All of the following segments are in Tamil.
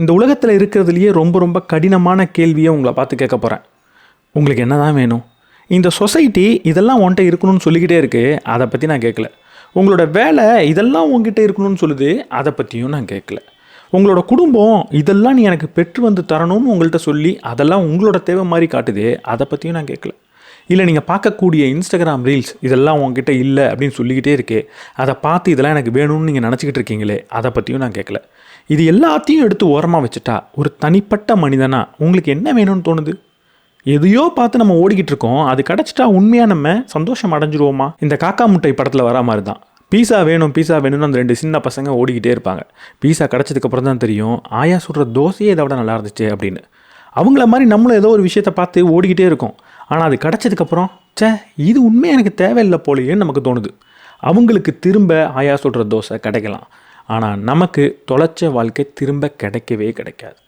இந்த உலகத்தில் இருக்கிறதுலையே ரொம்ப ரொம்ப கடினமான கேள்வியை உங்களை பார்த்து கேட்க போகிறேன். உங்களுக்கு என்ன தான் வேணும்? இந்த சொசைட்டி இதெல்லாம் உன்கிட்ட இருக்கணும்னு சொல்லிக்கிட்டே இருக்குது, அதை பற்றி நான் கேட்கல. உங்களோட வேலை இதெல்லாம் உங்ககிட்ட இருக்கணும்னு சொல்லுது, அதை பற்றியும் நான் கேட்கல. உங்களோட குடும்பம் இதெல்லாம் நீ எனக்கு பெற்று வந்து தரணும்னு உங்கள்கிட்ட சொல்லி அதெல்லாம் உங்களோட தேவை மாதிரி காட்டுது, அதை பற்றியும் நான் கேட்கல. இல்லை நீங்கள் பார்க்கக்கூடிய இன்ஸ்டாகிராம் ரீல்ஸ் இதெல்லாம் உங்ககிட்ட இல்லை அப்படின்னு சொல்லிக்கிட்டே இருக்கே, அதை பார்த்து இதெல்லாம் எனக்கு வேணும்னு நீங்கள் நினச்சிக்கிட்டு இருக்கீங்களே, அதை பற்றியும் நான் கேட்கல. இது எல்லாத்தையும் எடுத்து ஓரமாக வச்சுட்டா ஒரு தனிப்பட்ட மனிதனா உங்களுக்கு என்ன வேணும்னு தோணுது? எதையோ பார்த்து நம்ம ஓடிக்கிட்டு இருக்கோம், அது கிடச்சிட்டா உண்மையாக நம்ம சந்தோஷம் அடைஞ்சிருவோமா? இந்த காக்கா முட்டை படத்தில் வரா மாதிரி தான். பீஸா வேணும் பீஸா வேணும்னு அந்த 2 சின்ன பசங்க ஓடிக்கிட்டே இருப்பாங்க. பீஸா கிடச்சதுக்கப்புறம் தான் தெரியும், ஆயா சுடுற தோசையே இதை விட நல்லா இருந்துச்சு அப்படின்னு. அவங்கள மாதிரி நம்மளும் ஏதோ ஒரு விஷயத்தை பார்த்து ஓடிக்கிட்டே இருக்கோம். ஆனால் அது கிடச்சதுக்கப்புறம் இது உண்மையாக எனக்கு தேவையில்லை போலேன்னு நமக்கு தோணுது. அவங்களுக்கு திரும்ப ஆயா சுடுற தோசை கிடைக்கலாம், ஆனால் நமக்கு தொலைச்ச வாழ்க்கை திரும்ப கிடைக்கவே கிடைக்காது.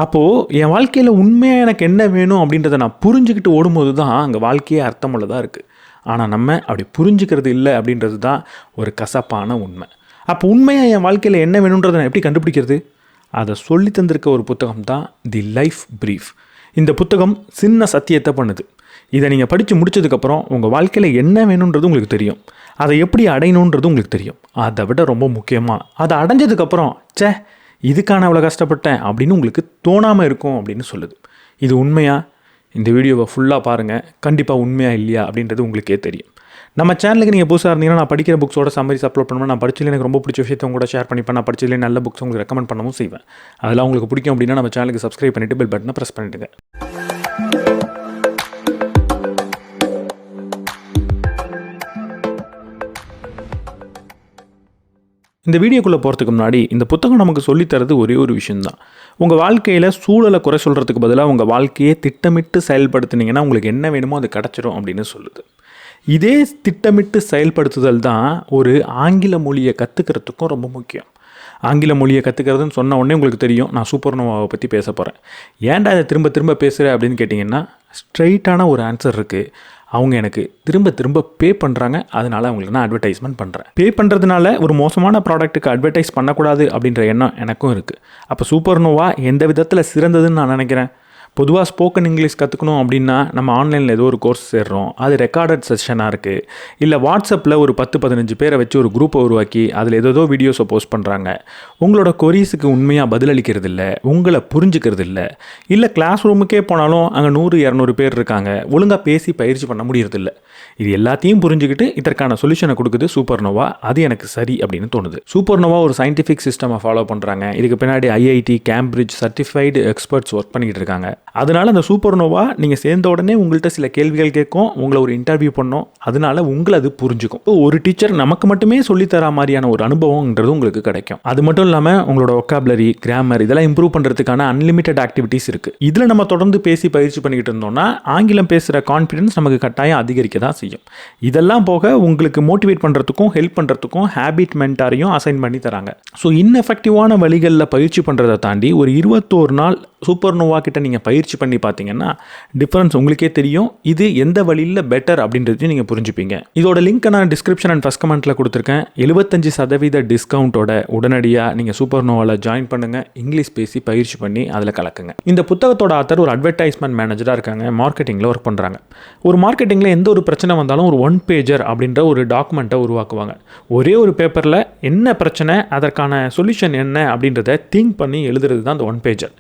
அப்போது என் வாழ்க்கையில் உண்மையாக எனக்கு என்ன வேணும் அப்படின்றத நான் புரிஞ்சுக்கிட்டு ஓடும்போது தான் அங்கே வாழ்க்கையே அர்த்தமுள்ளதாக இருக்குது. ஆனால் நம்ம அப்படி புரிஞ்சுக்கிறது இல்லை அப்படின்றது தான் ஒரு கசப்பான உண்மை. அப்போ உண்மையாக என் வாழ்க்கையில் என்ன வேணுன்றதை நான் எப்படி கண்டுபிடிக்கிறது? அதை சொல்லி தந்திருக்க ஒரு புத்தகம் தான் தி லைஃப் பிரீஃப். இந்த புத்தகம் சின்ன சத்தியத்தை பண்ணுது. இதை நீங்கள் படித்து முடித்ததுக்கப்புறம் உங்கள் வாழ்க்கையில் என்ன வேணுன்றது உங்களுக்கு தெரியும், அதை எப்படி அடையணுன்றது உங்களுக்கு தெரியும். அதை விட ரொம்ப முக்கியமாக அதை அடைஞ்சதுக்கப்புறம் இதுக்கான அவ்வளோ கஷ்டப்பட்டேன் அப்படின்னு உங்களுக்கு தோணாமல் இருக்கும் அப்படின்னு சொல்லுது. இது உண்மையாக? இந்த வீடியோவை ஃபுல்லாக பாருங்கள், கண்டிப்பாக உண்மையாக இல்லையா அப்படின்றது உங்களுக்கே தெரியும். நம்ம சேனலுக்கு நீங்கள் புதுசாக இருந்தீங்கன்னா நான் படிக்கிற புக்ஸோட சம்மரிஸ் அப்லோட் பண்ணுவேன். நான் படிச்சதில் எனக்கு ரொம்ப பிடிச்ச விஷயத்தை உங்க கூட ஷேர் பண்ணிப்பேன். நான் படிச்சதிலே நல்ல புக்ஸ் உங்களுக்கு ரெக்கமெண்ட் பண்ணவும் செய்வேன். அதெல்லாம் உங்களுக்கு பிடிக்கும் அப்படின்னா நம்ம சேனலுக்கு சப்ஸ்கிரைப் பண்ணிவிட்டு பெல் பட்டனை ப்ரெஸ் பண்ணிவிடுங்க. இந்த வீடியோக்குள்ளே போகிறதுக்கு முன்னாடி இந்த புத்தகம் நமக்கு சொல்லித்தரது ஒரே ஒரு விஷயந்தான். உங்கள் வாழ்க்கையில் சூழலை குறை சொல்கிறதுக்கு பதிலாக உங்கள் வாழ்க்கையை திட்டமிட்டு செயல்படுத்தினீங்கன்னா உங்களுக்கு என்ன வேணுமோ அது கிடச்சிரும் அப்படின்னு சொல்லுது. இதே திட்டமிட்டு செயல்படுத்துதல் தான் ஒரு ஆங்கில மொழியை கற்றுக்கிறதுக்கும் ரொம்ப முக்கியம். ஆங்கில மொழியை கற்றுக்கிறதுன்னு சொன்ன உடனே உங்களுக்கு தெரியும், நான் சூப்பர்னோவாவை பற்றி பேச போகிறேன். ஏன்டா அதை திரும்ப திரும்ப பேசுகிறேன் அப்படின்னு கேட்டிங்கன்னா, ஸ்ட்ரைட்டான ஒரு ஆன்சர் இருக்குது. அவங்க எனக்கு திரும்ப திரும்ப பே பண்ணுறாங்க, அதனால் அவங்களுக்கு நான் அட்வர்டைஸ்மெண்ட் பண்ணுறேன். பே பண்ணுறதுனால ஒரு மோசமான ப்ராடக்ட்டுக்கு அட்வர்டைஸ் பண்ணக்கூடாது அப்படின்ற எண்ணம் எனக்கும் இருக்குது. அப்போ சூப்பர்னோவா எந்த விதத்தில் சிறந்ததுன்னு நான் நினைக்கிறேன். பொதுவாக ஸ்போக்கன் இங்கிலீஷ் கற்றுக்கணும் அப்படின்னா நம்ம ஆன்லைனில் ஏதோ ஒரு கோர்ஸ் சேர்றோம், அது ரெக்கார்டட் செஷனாக இருக்குது. இல்லை வாட்ஸ்அப்பில் ஒரு 10-15 பேரை வச்சு ஒரு குரூப்பை உருவாக்கி அதில் ஏதோ வீடியோஸை போஸ்ட் பண்ணுறாங்க. உங்களோட கொரீஸுக்கு உண்மையாக பதிலளிக்கிறது இல்லை, உங்களை புரிஞ்சுக்கிறது இல்லை. இல்லை கிளாஸ் ரூமுக்கே போனாலும் அங்கே 100-200 பேர் இருக்காங்க, ஒழுங்காக பேசி பயிற்சி பண்ண முடியறதில்ல. இது எல்லாத்தையும் புரிஞ்சுக்கிட்டு இதற்கான சொல்யூஷனை கொடுக்குது சூப்பர்னோவா. அது எனக்கு சரி அப்படின்னு தோணுது. சூப்பர்னோவா ஒரு சயின்டிஃபிக் சிஸ்டமை ஃபாலோ பண்ணுறாங்க. இதுக்கு பின்னாடி IIT, Cambridge certified experts work பண்ணிக்கிட்டு இருக்காங்க. அதனால் அந்த சூப்பர்னோவா நீங்கள் சேர்ந்த உடனே உங்கள்கிட்ட சில கேள்விகள் கேட்கும், உங்களை ஒரு இன்டர்வியூ பண்ணோம், அதனால உங்களை அது புரிஞ்சுக்கும். ஒரு டீச்சர் நமக்கு மட்டுமே சொல்லித்தர மாதிரியான ஒரு அனுபவம்ன்றது உங்களுக்கு கிடைக்கும். அது மட்டும் இல்லாமல் உங்களோட ஒக்காபுலரி, கிராமர் இதெல்லாம் இம்ப்ரூவ் பண்ணுறதுக்கான அன்லிமிட்டட் ஆக்டிவிட்டீஸ் இருக்குது. இதில் நம்ம தொடர்ந்து பேசி பயிற்சி பண்ணிக்கிட்டு இருந்தோம்னா ஆங்கிலம் பேசுகிற கான்ஃபிடன்ஸ் நமக்கு கட்டாயம் அதிகரிக்க தான் செய்யும். இதெல்லாம் போக உங்களுக்கு மோட்டிவேட் பண்ணுறதுக்கும் ஹெல்ப் பண்ணுறதுக்கும் ஹேபிட் மென்டாரையும் அசைன் பண்ணி தராங்க. ஸோ இன்எஃபெக்டிவான வழிகளில் பயிற்சி பண்ணுறதை தாண்டி ஒரு 21 நாள் சூப்பர்னோவா கிட்ட நீங்கள் பயிற்சி பண்ணி பார்த்தீங்கன்னா டிஃப்ரென்ஸ் உங்களுக்கே தெரியும். இது எந்த வழியில் பெட்டர் அப்படின்றதையும் நீங்கள் புரிஞ்சுப்பீங்க. இதோட லிங்க்கை நான் டிஸ்கிரிப்ஷன் அண்ட் ஃபர்ஸ்ட் கமெண்ட்டில் கொடுத்துருக்கேன். 75% டிஸ்கவுண்ட்டோட உடனடியாக நீங்கள் சூப்பர்னோவாவில் ஜாயின் பண்ணுங்கள். இங்கிலீஷ் பேசி பயிற்சி பண்ணி அதில் கலக்குங்க. இந்த புத்தகத்தோட ஆத்தர் ஒரு அட்வர்டைஸ்மெண்ட் மேனேஜராக இருக்காங்க, மார்க்கெட்டிங்கில் ஒர்க் பண்ணுறாங்க. ஒரு மார்க்கெட்டிங்கில் எந்த ஒரு பிரச்சனை வந்தாலும் ஒரு 1 பேஜர் அப்படின்ற ஒரு டாக்குமெண்ட்டை உருவாக்குவாங்க. ஒரே ஒரு பேப்பரில் என்ன பிரச்சனை, அதற்கான சொல்யூஷன் என்ன அப்படின்றத திங்க் பண்ணி எழுதுறது தான் அந்த 1 பேஜர்.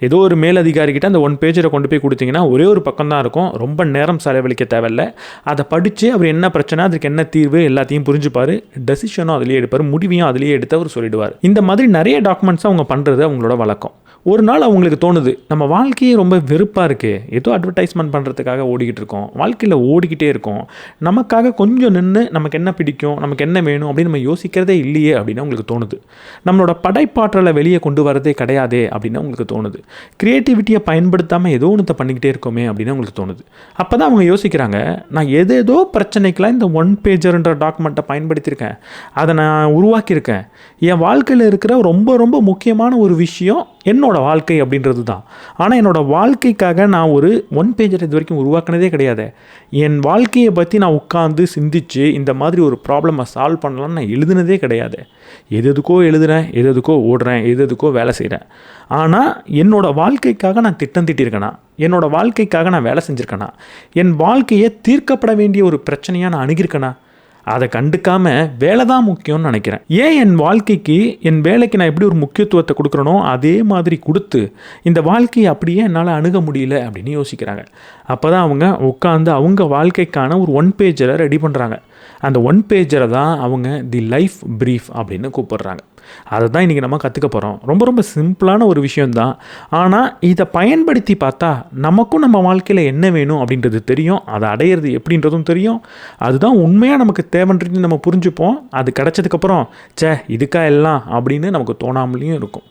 ஏதோ ஒரு மேலதிகாரிக்கிட்ட அந்த 1 பேஜரை கொண்டு போய் கொடுத்தீங்கன்னா ஒரே ஒரு பக்கம் தான் இருக்கும், ரொம்ப நேரம் செலவழிக்க தேவையில்லை. அதை படித்து அவர் என்ன பிரச்சனை, அதுக்கு என்ன தீர்வு எல்லாத்தையும் புரிஞ்சுப்பார், டெசிஷனும் அதிலேயே எடுப்பார், முடிவையும் அதிலேயே எடுத்து அவர் சொல்லிடுவார். இந்த மாதிரி நிறைய டாக்குமெண்ட்ஸை அவங்க பண்ணுறது அவங்களோட வழக்கம். ஒரு நாள் அவங்களுக்கு தோணுது, நம்ம வாழ்க்கையே ரொம்ப வெறுப்பாக இருக்குது, ஏதோ அட்வர்டைஸ்மெண்ட் பண்ணுறதுக்காக ஓடிக்கிட்டு இருக்கோம், வாழ்க்கையில் ஓடிக்கிட்டே இருக்கோம், நமக்காக கொஞ்சம் நின்று நமக்கு என்ன பிடிக்கும், நமக்கு என்ன வேணும் அப்படின்னு நம்ம யோசிக்கிறதே இல்லையே அப்படின்னு அவங்களுக்கு தோணுது. நம்மளோட படைப்பாற்றலை வெளியே கொண்டு வரதே கிடையாதே அப்படின்னு அவங்களுக்கு தோணுது. கிரியேட்டிவிட்டியை பயன்படுத்தாமல் ஏதோ ஒன்று பண்ணிக்கிட்டே இருக்கோமே அப்படின்னு அவங்களுக்கு தோணுது. அப்போ தான் அவங்க யோசிக்கிறாங்க, நான் ஏதேதோ பிரச்சனைக்கெலாம் இந்த 1 பேஜர்ன்ற டாக்குமெண்ட்டை பயன்படுத்தியிருக்கேன், அதை நான் உருவாக்கியிருக்கேன். என் வாழ்க்கையில் இருக்கிற ரொம்ப ரொம்ப முக்கியமான ஒரு விஷயம் என்னோடய வாழ்க்கை அப்படின்றது தான். ஆனால் என்னோடய வாழ்க்கைக்காக நான் ஒரு ஒன் பேஜர் இது வரைக்கும் உருவாக்குனதே கிடையாது. என் வாழ்க்கையை பற்றி நான் உட்காந்து சிந்தித்து இந்த மாதிரி ஒரு ப்ராப்ளமை சால்வ் பண்ணலான்னு நான் எழுதுனதே கிடையாது. எதுக்கோ எழுதுகிறேன், எதுக்கோ ஓடுறேன், எதுக்கோ வேலை செய்கிறேன். ஆனால் என்னோடய வாழ்க்கைக்காக நான் திட்டம் தீட்டியிருக்கேனா, என்னோடய வாழ்க்கைக்காக நான் வேலை செஞ்சுருக்கேனா, என் வாழ்க்கையை தீர்க்கப்பட வேண்டிய ஒரு பிரச்சனையாக நான் அணுகியிருக்கேனா, அதை கண்டுக்காமல் வேலை தான் முக்கியம்னு நினைக்கிறேன். ஏன் என் வாழ்க்கைக்கு என் வேலைக்கு நான் எப்படி ஒரு முக்கியத்துவத்தை கொடுக்குறனோ அதே மாதிரி கொடுத்து இந்த வாழ்க்கையை அப்படியே என்னால் அணுக முடியல அப்படின்னு யோசிக்கிறாங்க. அப்போ தான் அவங்க உட்காந்து அவங்க வாழ்க்கைக்கான ஒரு ஒன் பேஜரை ரெடி பண்ணுறாங்க. அந்த ஒன் பேஜரை தான் அவங்க தி லைஃப் ப்ரீஃப் அப்படின்னு கூப்பிடுறாங்க. அதை தான் இன்றைக்கி நம்ம கற்றுக்க போகிறோம். ரொம்ப ரொம்ப சிம்பிளான ஒரு விஷயந்தான். ஆனால் இதை பயன்படுத்தி பார்த்தா நமக்கும் நம்ம வாழ்க்கையில் என்ன வேணும் அப்படின்றது தெரியும், அதை அடையிறது எப்படின்றதும் தெரியும். அதுதான் உண்மையாக நமக்கு தேவைன்றது நம்ம புரிஞ்சுப்போம். அது கிடச்சதுக்கப்புறம் இதுக்கா எல்லாம் அப்படின்னு நமக்கு தோணாமலேயும் இருக்கும்.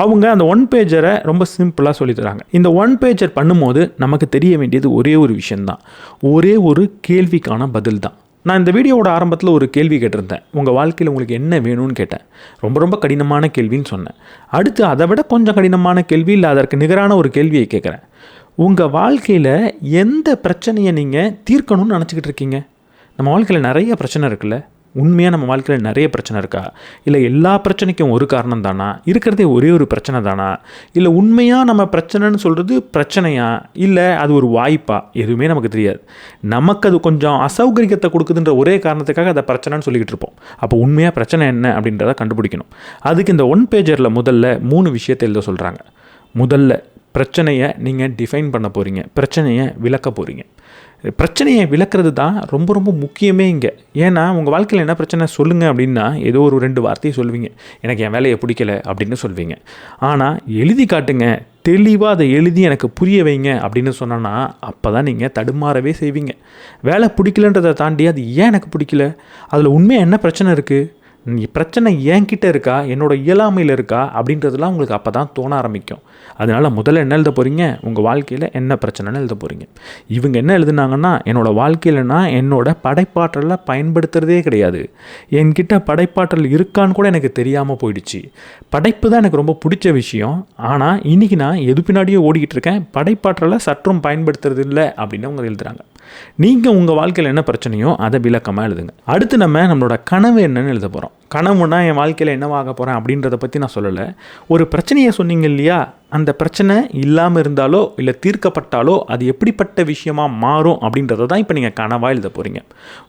அவங்க அந்த ஒன் பேஜரை ரொம்ப சிம்பிளாக சொல்லித்தராங்க. இந்த ஒன் பேஜர் பண்ணும்போது நமக்கு தெரிய வேண்டியது ஒரே ஒரு விஷயந்தான், ஒரே ஒரு கேள்விக்கான பதில் தான். நான் இந்த வீடியோவோட ஆரம்பத்தில் ஒரு கேள்வி கேட்டிருந்தேன். உங்கள் வாழ்க்கையில் உங்களுக்கு என்ன வேணும்னு கேட்டேன். ரொம்ப ரொம்ப கடினமான கேள்வின்னு சொன்னேன். அடுத்து அதை விட கொஞ்சம் கடினமான கேள்வி, இல்லை அதற்கு நிகரான ஒரு கேள்வியை கேட்குறேன். உங்கள் வாழ்க்கையில் எந்த பிரச்சனையை நீங்கள் தீர்க்கணும்னு நினச்சிக்கிட்டு இருக்கீங்க? நம்ம வாழ்க்கையில் நிறைய பிரச்சனை இருக்குல்ல. உண்மையாக நம்ம வாழ்க்கையில் நிறைய பிரச்சனை இருக்கா, இல்லை எல்லா பிரச்சனைக்கும் ஒரு காரணம் தானா, இருக்கிறதே ஒரே ஒரு பிரச்சனை தானா, இல்லை உண்மையாக நம்ம பிரச்சனைன்னு சொல்கிறது பிரச்சனையா, இல்லை அது ஒரு வாய்ப்பா, எதுவுமே நமக்கு தெரியாது. நமக்கு அது கொஞ்சம் அசௌகரியத்தை கொடுக்குதுன்ற ஒரே காரணத்துக்காக அதை பிரச்சனைன்னு சொல்லிக்கிட்டு இருப்போம். அப்போ உண்மையாக பிரச்சனை என்ன அப்படின்றத கண்டுபிடிக்கணும். அதுக்கு இந்த ஒன் பேஜரில் முதல்ல 3 விஷயத்தை எழுத சொல்கிறாங்க. முதல்ல பிரச்சனையை நீங்கள் டிஃபைன் பண்ண போகிறீங்க, பிரச்சனையை விளக்க போகிறீங்க. பிரச்சனையை விளக்குறது தான் ரொம்ப ரொம்ப முக்கியமே இங்கே. ஏன்னா உங்கள் வாழ்க்கையில் என்ன பிரச்சனை சொல்லுங்கள் அப்படின்னா ஏதோ ஒரு 2 வார்த்தையை சொல்லுவீங்க. எனக்கு என் வேலையை பிடிக்கல அப்படின்னு சொல்வீங்க. ஆனால் எழுதி காட்டுங்க, தெளிவாக அதை எழுதி எனக்கு புரிய வைங்க அப்படின்னு சொன்னோன்னா அப்போ தான் நீங்கள் தடுமாறவே செய்வீங்க. வேலை பிடிக்கலன்றதை தாண்டி அது ஏன் எனக்கு பிடிக்கல, அதில் உண்மையாக என்ன பிரச்சனை இருக்குது, பிரச்சனை என்கிட்ட இருக்கா, என்னோடய இயலாமையில் இருக்கா அப்படின்றதுலாம் உங்களுக்கு அப்போ தான் தோண ஆரம்பிக்கும். அதனால் முதல்ல என்ன எழுத போகிறீங்க, உங்கள் வாழ்க்கையில் என்ன பிரச்சனைன்னு எழுத போகிறீங்க. இவங்க என்ன எழுதுனாங்கன்னா, என்னோடய வாழ்க்கையில் நான் என்னோட படைப்பாற்றலை பயன்படுத்துகிறதே கிடையாது, என்கிட்ட படைப்பாற்றல் இருக்கான்னு கூட எனக்கு தெரியாமல் போயிடுச்சு, படைப்பு தான் எனக்கு ரொம்ப பிடிச்ச விஷயம், ஆனால் இன்றைக்கி நான் எது பின்னாடியே ஓடிக்கிட்டு இருக்கேன், படைப்பாற்றலை சற்றும் பயன்படுத்துறது இல்லை அப்படின்னு அவங்க எழுதுகிறாங்க. நீங்கள் உங்கள் வாழ்க்கையில் என்ன பிரச்சனையோ அதை விளக்கமாக எழுதுங்க. அடுத்து நம்மளோட கனவு என்னன்னு எழுத போகிறோம். கனவுனா என் வாழ்க்கையில் என்னவாக போகிறேன் அப்படின்றத பற்றி நான் சொல்லலை. ஒரு பிரச்சனையை சொன்னீங்க இல்லையா, அந்த பிரச்சனை இல்லாமல் இருந்தாலோ இல்லை தீர்க்கப்பட்டாலோ அது எப்படிப்பட்ட விஷயமாக மாறும் அப்படின்றத தான் இப்போ நீங்கள் கனவாக எழுத போகிறீங்க.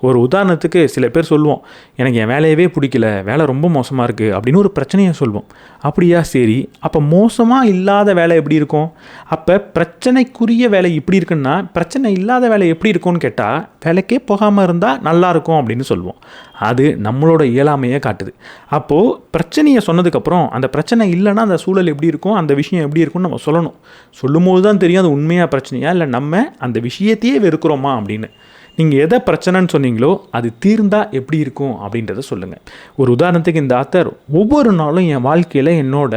ஒரு உதாரணத்துக்கு சில பேர் சொல்லுவோம், எனக்கு என் வேலையவே பிடிக்கல, வேலை ரொம்ப மோசமாக இருக்குது அப்படின்னு ஒரு பிரச்சனையை சொல்வோம். அப்படியா, சரி, அப்போ மோசமாக இல்லாத வேலை எப்படி இருக்கும், அப்போ பிரச்சனைக்குரிய வேலை இப்படி இருக்குன்னா பிரச்சனை இல்லாத வேலை எப்படி இருக்கும்னு கேட்டால் வேலைக்கே போகாமல் இருந்தால் நல்லாயிருக்கும் அப்படின்னு சொல்லுவோம். அது நம்மளோட இயலாமையை காட்டுது. அப்போது பிரச்சனையை சொன்னதுக்கப்புறம் அந்த பிரச்சனை இல்லைன்னா அந்த சூழல் எப்படி இருக்கும், அந்த விஷயம் எப்படி இருக்கும்னு நம்ம சொல்லணும். சொல்லும்போது தான் தெரியும் அது உண்மையாக பிரச்சனையா இல்லை நம்ம அந்த விஷயத்தையே வெறுக்கிறோமா அப்படின்னு. நீங்கள் எதை பிரச்சனைன்னு சொன்னீங்களோ அது தீர்ந்தால் எப்படி இருக்கும் அப்படின்றத சொல்லுங்கள். ஒரு உதாரணத்துக்கு இந்த ஆத்தர் ஒவ்வொரு நாளும் என் வாழ்க்கையில் என்னோட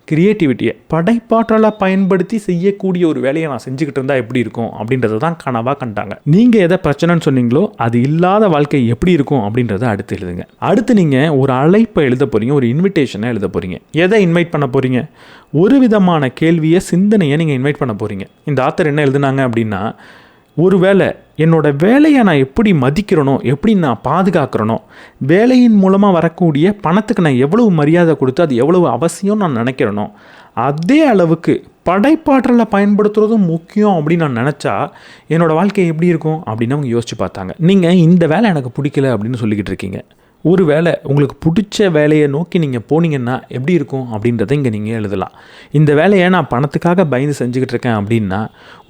கிரியேட்டிவிட்டியை படைப்பாற்றலை பயன்படுத்தி செய்யக்கூடிய ஒரு வேலையை நான் செஞ்சுக்கிட்டு இருந்தால் எப்படி இருக்கும் அப்படின்றத தான் கனவாக கண்டாங்க. நீங்கள் எதை பிரச்சனைன்னு சொன்னீங்களோ அது இல்லாத வாழ்க்கை எப்படி இருக்கும் அப்படின்றத அடுத்து எழுதுங்க. அடுத்து நீங்கள் ஒரு அழைப்பை எழுத போகிறீங்க, ஒரு இன்விடேஷனை எழுத போகிறீங்க. எதை இன்வைட் பண்ண போகிறீங்க, ஒரு விதமான கேள்வியை, சிந்தனையை நீங்கள் இன்வைட் பண்ண போகிறீங்க. இந்த ஆத்தர் என்ன எழுதுனாங்க அப்படின்னா, ஒருவேளை என்னோடய வேலையை நான் எப்படி மதிக்கிறனோ, எப்படி நான் பாதுகாக்கிறனோ, வேலையின் மூலமாக வரக்கூடிய பணத்துக்கு நான் எவ்வளவு மரியாதை கொடுத்து அது எவ்வளவு அவசியம் நான் நினைக்கிறனோ அதே அளவுக்கு படைப்பாற்றலை பயன்படுத்துறதும் முக்கியம் அப்படின்னு நான் நினச்சா என்னோடய வாழ்க்கை எப்படி இருக்கும் அப்படின்னு அவங்க யோசிச்சு பார்த்தாங்க. நீங்கள் இந்த வேலை எனக்கு பிடிக்கல அப்படின்னு சொல்லிக்கிட்டு இருக்கீங்க. ஒரு வேளை உங்களுக்கு பிடிச்ச வேலையை நோக்கி நீங்கள் போனீங்கன்னா எப்படி இருக்கும் அப்படின்றத இங்கே நீங்கள் எழுதலாம். இந்த வேலையை நான் பணத்துக்காக பயந்து செஞ்சுக்கிட்டு இருக்கேன் அப்படின்னா,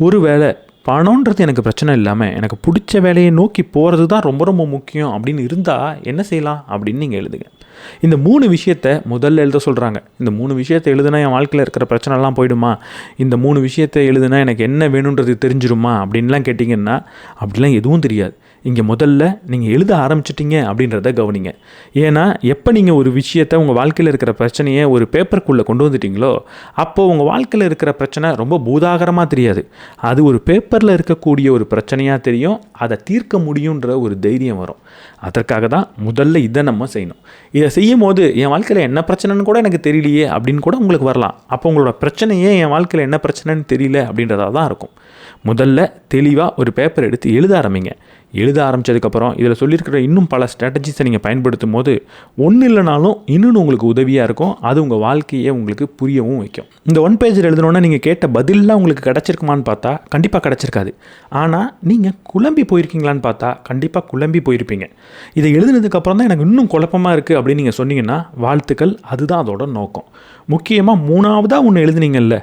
ஒரு வேளை பணன்றது எனக்கு பிரச்சனை இல்லாமல் எனக்கு பிடிச்ச வேலையை நோக்கி போகிறது தான் ரொம்ப ரொம்ப முக்கியம் அப்படின்னு இருந்தால் என்ன செய்யலாம் அப்படின்னு நீங்கள் எழுதுங்க. இந்த 3 விஷயத்தை முதல்ல எழுத சொல்கிறாங்க. இந்த 3 விஷயத்தை எழுதுனா என் வாழ்க்கையில் இருக்கிற பிரச்சனைலாம் போயிடுமா, இந்த 3 விஷயத்தை எழுதுனா எனக்கு என்ன வேணுன்றது தெரிஞ்சிருமா அப்படின்லாம் கேட்டிங்கன்னா அப்படிலாம் எதுவும் தெரியாது. இங்கே முதல்ல நீங்கள் எழுத ஆரம்பிச்சிட்டிங்க அப்படின்றத கவனிங்க. ஏன்னா எப்போ நீங்கள் ஒரு விஷயத்தை உங்கள் வாழ்க்கையில் இருக்கிற பிரச்சனையை ஒரு பேப்பருக்குள்ளே கொண்டு வந்துட்டீங்களோ அப்போது உங்கள் வாழ்க்கையில் இருக்கிற பிரச்சனை ரொம்ப பூதாகரமாக தெரியாது. அது ஒரு பேப்பரில் இருக்கக்கூடிய ஒரு பிரச்சனையாக தெரியும். அதை தீர்க்க முடியுன்ற ஒரு தைரியம் வரும். அதற்காக தான் முதல்ல இதை நம்ம செய்யணும். இதை செய்யும் போது என் வாழ்க்கையில் என்ன பிரச்சனைன்னு கூட எனக்கு தெரியலையே அப்படின்னு கூட உங்களுக்கு வரலாம். அப்போ உங்களோட பிரச்சனையே என் வாழ்க்கையில் என்ன பிரச்சனைன்னு தெரியல அப்படின்றதாக தான் இருக்கும். முதல்ல தெளிவாக ஒரு பேப்பர் எடுத்து எழுத ஆரம்பிங்க. எழுத ஆரம்பித்ததுக்கப்புறம் இதில் சொல்லியிருக்கிற இன்னும் பல ஸ்ட்ராட்டஜிஸை நீங்கள் பயன்படுத்தும் போது ஒன்றும் இல்லைனாலும் இன்னொன்று உங்களுக்கு உதவியாக இருக்கும். அது உங்கள் வாழ்க்கையை உங்களுக்கு புரியவும் வைக்கும். இந்த 1 பேஜில் எழுதணுன்னா நீங்கள் கேட்ட பதிலெலாம் உங்களுக்கு கிடச்சிருக்குமான்னு பார்த்தா கண்டிப்பாக கிடச்சிருக்காது. ஆனால் நீங்கள் குழம்பி போயிருக்கீங்களான்னு பார்த்தா கண்டிப்பாக குழம்பி போயிருப்பீங்க. இதை எழுதுனதுக்கப்புறம் தான் எனக்கு இன்னும் குழப்பமாக இருக்குது அப்படின்னு நீங்கள் சொன்னீங்கன்னா வாழ்த்துக்கள். அதுதான் அதோட நோக்கம். முக்கியமாக 3ஆவதாக ஒன்று எழுதுனீங்கல்ல,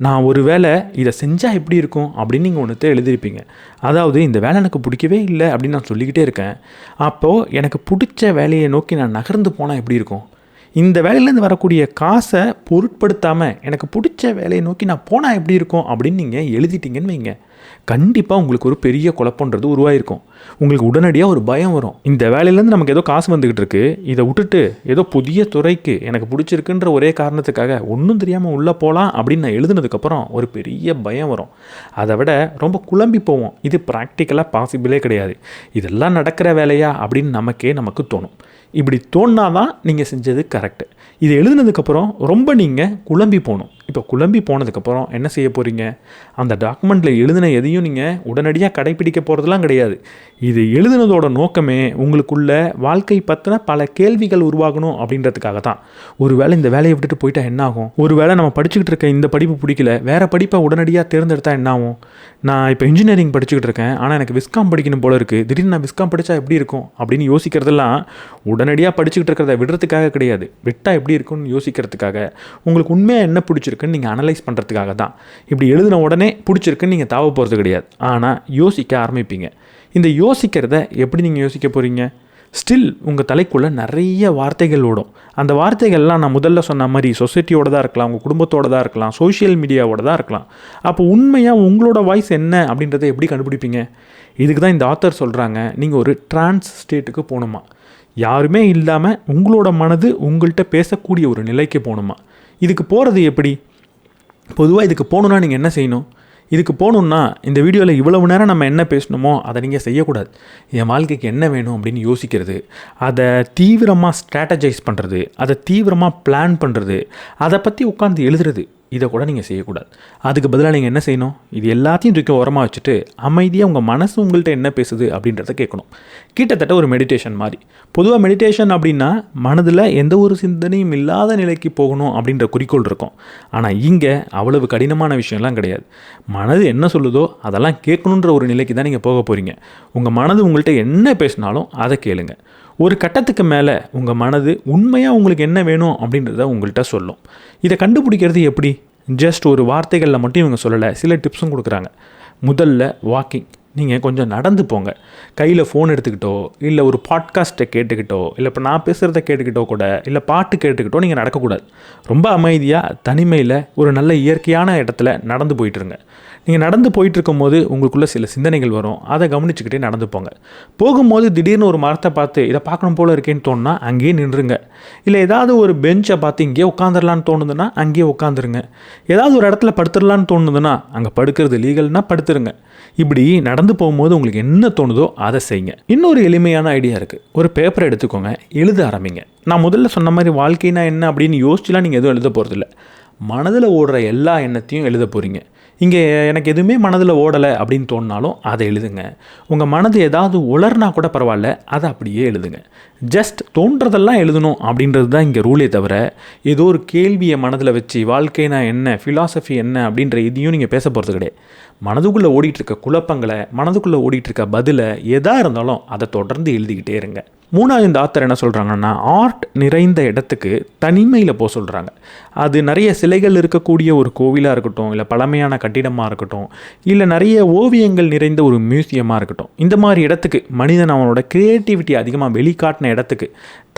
நான் ஒரு வேளை இதை செஞ்சால் எப்படி இருக்கும் அப்படின்னு நீங்கள் ஒன்றுத்தை எழுதியிருப்பீங்க. அதாவது இந்த வேலை எனக்கு பிடிக்கவே இல்லை அப்படின்னு நான் சொல்லிக்கிட்டே இருக்கேன். அப்போது எனக்கு பிடிச்ச வேலையை நோக்கி நான் நகர்ந்து போனால் எப்படி இருக்கும்? இந்த வேலையிலேருந்து வரக்கூடிய காசை பொருட்படுத்தாமல் எனக்கு பிடிச்ச வேலையை நோக்கி நான் போனால் எப்படி இருக்கும் அப்படின்னு நீங்கள் எழுதிட்டீங்கன்னு வைங்க. கண்டிப்பாக உங்களுக்கு ஒரு பெரிய குழப்பன்றது உருவாயிருக்கும். உங்களுக்கு உடனடியாக ஒரு பயம் வரும். இந்த வேலையிலேருந்து நமக்கு ஏதோ காசு வந்துக்கிட்டு இருக்கு, இதை விட்டுட்டு ஏதோ புதிய துறைக்கு எனக்கு பிடிச்சிருக்குன்ற ஒரே காரணத்துக்காக ஒன்றும் தெரியாமல் உள்ளே போகலாம் அப்படின்னு நான் எழுதுனதுக்கப்புறம் ஒரு பெரிய பயம் வரும். அதை விட ரொம்ப குழம்பி போவோம். இது ப்ராக்டிக்கலாக பாசிபிளே கிடையாது. இதெல்லாம் நடக்கிற வேலையா அப்படின்னு நமக்கு தோணும். இப்படி தோணாதான் நீங்கள் செஞ்சது கரெக்டு. இது எழுதுனதுக்கப்புறம் ரொம்ப நீங்கள் குழம்பி போகணும். இப்போ குழம்பி போனதுக்கப்புறம் என்ன செய்ய போகிறீங்க? அந்த டாக்குமெண்ட்டில் எழுதின எதையும் நீங்கள் உடனடியாக கடைப்பிடிக்க போகிறதுலாம் கிடையாது. இது எழுதுனதோட நோக்கமே உங்களுக்குள்ள வாழ்க்கை பற்றின பல கேள்விகள் உருவாகணும் அப்படின்றதுக்காக தான். ஒரு வேளை இந்த வேலையை விட்டுட்டு போயிட்டா என்ன ஆகும்? ஒரு வேளை நம்ம படிச்சுக்கிட்டு இருக்க இந்த படிப்பு பிடிக்கல, வேறு படிப்பை உடனடியாக தேர்ந்தெடுத்தால் என்ன ஆகும்? நான் இப்போ இன்ஜினியரிங் படிச்சுக்கிட்டு இருக்கேன், ஆனால் எனக்கு விஸ்காம் படிக்கணும் போல இருக்குது, திடீர்னு நான் விஸ்காம் படித்தா எப்படி இருக்கும் அப்படின்னு யோசிக்கிறதெல்லாம் உடனடியாக படிச்சுக்கிட்டு இருக்கிறத விடுறதுக்காக கிடையாது. விட்டால் எப்படி இருக்குன்னு யோசிக்கிறதுக்காக, உங்களுக்கு உண்மையாக என்ன பிடிச்சிருக்குன்னு நீங்கள் அனலைஸ் பண்ணுறதுக்காக தான். இப்படி எழுதின உடனே பிடிச்சிருக்குன்னு நீங்கள் தாவ போகிறது கிடையாது. ஆனால் யோசிக்க ஆரம்பிப்பீங்க. இந்த யோசிக்கிறத எப்படி நீங்கள் யோசிக்க போகிறீங்க? ஸ்டில் உங்கள் தலைக்குள்ளே நிறைய வார்த்தைகள் ஓடும். அந்த வார்த்தைகள்லாம் நான் முதல்ல சொன்ன மாதிரி சொசைட்டியோட தான் இருக்கலாம், உங்கள் குடும்பத்தோட தான் இருக்கலாம், சோஷியல் மீடியாவோட தான் இருக்கலாம். அப்போ உண்மையாக உங்களோட வாய்ஸ் என்ன அப்படின்றத எப்படி கண்டுபிடிப்பீங்க? இதுக்கு தான் இந்த ஆத்தர் சொல்கிறாங்க, நீங்கள் ஒரு ட்ரான்ஸ் ஸ்டேட்டுக்கு போகணுமா, யாருமே இல்லாமல் உங்களோட மனது உங்கள்கிட்ட பேசக்கூடிய ஒரு நிலைக்கு போகணுமா. இதுக்கு போகிறது எப்படி? பொதுவாக இதுக்கு போகணுன்னா நீங்கள் என்ன செய்யணும்? இதுக்கு போகணுன்னா இந்த வீடியோவில் இவ்வளவு நேரம் நம்ம என்ன பேசணுமோ அதை நீங்கள் செய்யக்கூடாது. என் வாழ்க்கைக்கு என்ன வேணும் அப்படின்னு யோசிக்கிறது, அதை தீவிரமாக ஸ்ட்ராட்டஜைஸ் பண்ணுறது, அதை தீவிரமாக பிளான் பண்ணுறது, அதை பற்றி உட்காந்து எழுதுறது, இதை கூட நீங்கள் செய்யக்கூடாது. அதுக்கு பதிலாக நீங்கள் என்ன செய்யணும்? இது எல்லாத்தையும் தூக்கி உரமாக வச்சுட்டு அமைதியாக உங்கள் மனசு உங்கள்கிட்ட என்ன பேசுது அப்படின்றத கேட்கணும். கிட்டத்தட்ட ஒரு மெடிடேஷன் மாதிரி. பொதுவாக மெடிடேஷன் அப்படின்னா மனதில் எந்த ஒரு சிந்தனையும் இல்லாத நிலைக்கு போகணும் அப்படின்ற குறிக்கோள் இருக்கும். ஆனால் இங்கே அவ்வளவு கடினமான விஷயம்லாம் கிடையாது. மனது என்ன சொல்லுதோ அதெல்லாம் கேட்கணுன்ற ஒரு நிலைக்கு தான் நீங்கள் போக போகிறீங்க. உங்கள் மனது உங்கள்கிட்ட என்ன பேசினாலும் அதை கேளுங்க. ஒரு கட்டத்துக்கு மேலே உங்கள் மனது உண்மையாக உங்களுக்கு என்ன வேணும் அப்படின்றத உங்கள்கிட்ட சொல்லும். இதை கண்டுபிடிக்கிறது எப்படி? ஜஸ்ட் ஒரு வார்த்தைகளில் மட்டும் இவங்க சொல்லலை, சில டிப்ஸும் கொடுக்குறாங்க. முதல்ல வாக்கிங். நீங்கள் கொஞ்சம் நடந்து போங்க. கையில் ஃபோன் எடுத்துக்கிட்டோ, இல்லை ஒரு பாட்காஸ்ட்டை கேட்டுக்கிட்டோ, இல்லை இப்போ நான் பேசுகிறத கேட்டுக்கிட்டோ கூட, இல்லை பாட்டு கேட்டுக்கிட்டோ நீங்கள் நடக்கக்கூடாது. ரொம்ப அமைதியாக தனிமையில் ஒரு நல்ல இயற்கையான இடத்துல நடந்து போயிட்டுருங்க. நீங்கள் நடந்து போயிட்டுருக்கும் போது உங்களுக்குள்ளே சில சிந்தனைகள் வரும். அதை கவனிச்சுக்கிட்டே நடந்து போங்க. போகும்போது திடீர்னு ஒரு மரத்தை பார்த்து இதை பார்க்கணும் போல் இருக்கேன்னு தோணுன்னா அங்கேயே நின்றுங்க. இல்லை ஏதாவது ஒரு பெஞ்சை பார்த்து இங்கேயே உட்காந்துடலான்னு தோணுதுன்னா அங்கேயே உட்காந்துருங்க. ஏதாவது ஒரு இடத்துல படுத்துடலான்னு தோணுதுன்னா அங்கே படுக்கிறது லீகல்னால் படுத்துருங்க. இப்படி நடந்து போகும்போது உங்களுக்கு என்ன தோணுதோ அதை செய்யுங்க. இன்னொரு எளிமையான ஐடியா இருக்குது. ஒரு பேப்பரை எடுத்துக்கோங்க, எழுத ஆரம்பிங்க. நான் முதல்ல சொன்ன மாதிரி வாழ்க்கைனா என்ன அப்படின்னு யோசிச்சுலாம் நீங்கள் எதுவும் எழுத போகிறதில்ல. மனதில் ஓடுற எல்லா எண்ணத்தையும் எழுத போகிறீங்க. இங்கே எனக்கு எதுவுமே மனதில் ஓடலை அப்படின்னு தோணினாலும் அதை எழுதுங்க. உங்கள் மனது ஏதாவது உளர்னா கூட பரவாயில்ல, அதை அப்படியே எழுதுங்க. ஜஸ்ட் தோன்றதெல்லாம் எழுதணும் அப்படின்றது தான் இங்கே ரூலே தவிர, ஏதோ ஒரு கேள்வியை மனதில் வச்சு வாழ்க்கைனா என்ன, ஃபிலாசபி என்ன அப்படின்ற இதையும் நீங்கள் பேச போகிறது கிடையாது. மனதுக்குள்ளே ஓடிட்டுருக்க குழப்பங்களை, மனதுக்குள்ளே ஓடிட்டுருக்க பதிலை எதாக இருந்தாலும் அதை தொடர்ந்து எழுதிக்கிட்டே இருங்க. மூணாவது இந்த ஆத்தர் என்ன சொல்கிறாங்கன்னா, ஆர்ட் நிறைந்த இடத்துக்கு தனிமையில் போக சொல்கிறாங்க. அது நிறைய சிலைகள் இருக்கக்கூடிய ஒரு கோவிலாக இருக்கட்டும், இல்லை பழமையான கட்டிடமாக இருக்கட்டும், இல்லை நிறைய ஓவியங்கள் நிறைந்த ஒரு மியூசியமாக இருக்கட்டும், இந்த மாதிரி இடத்துக்கு மனிதன் அவனோட க்ரியேட்டிவிட்டி அதிகமாக வெளிக்காட்டின இடத்துக்கு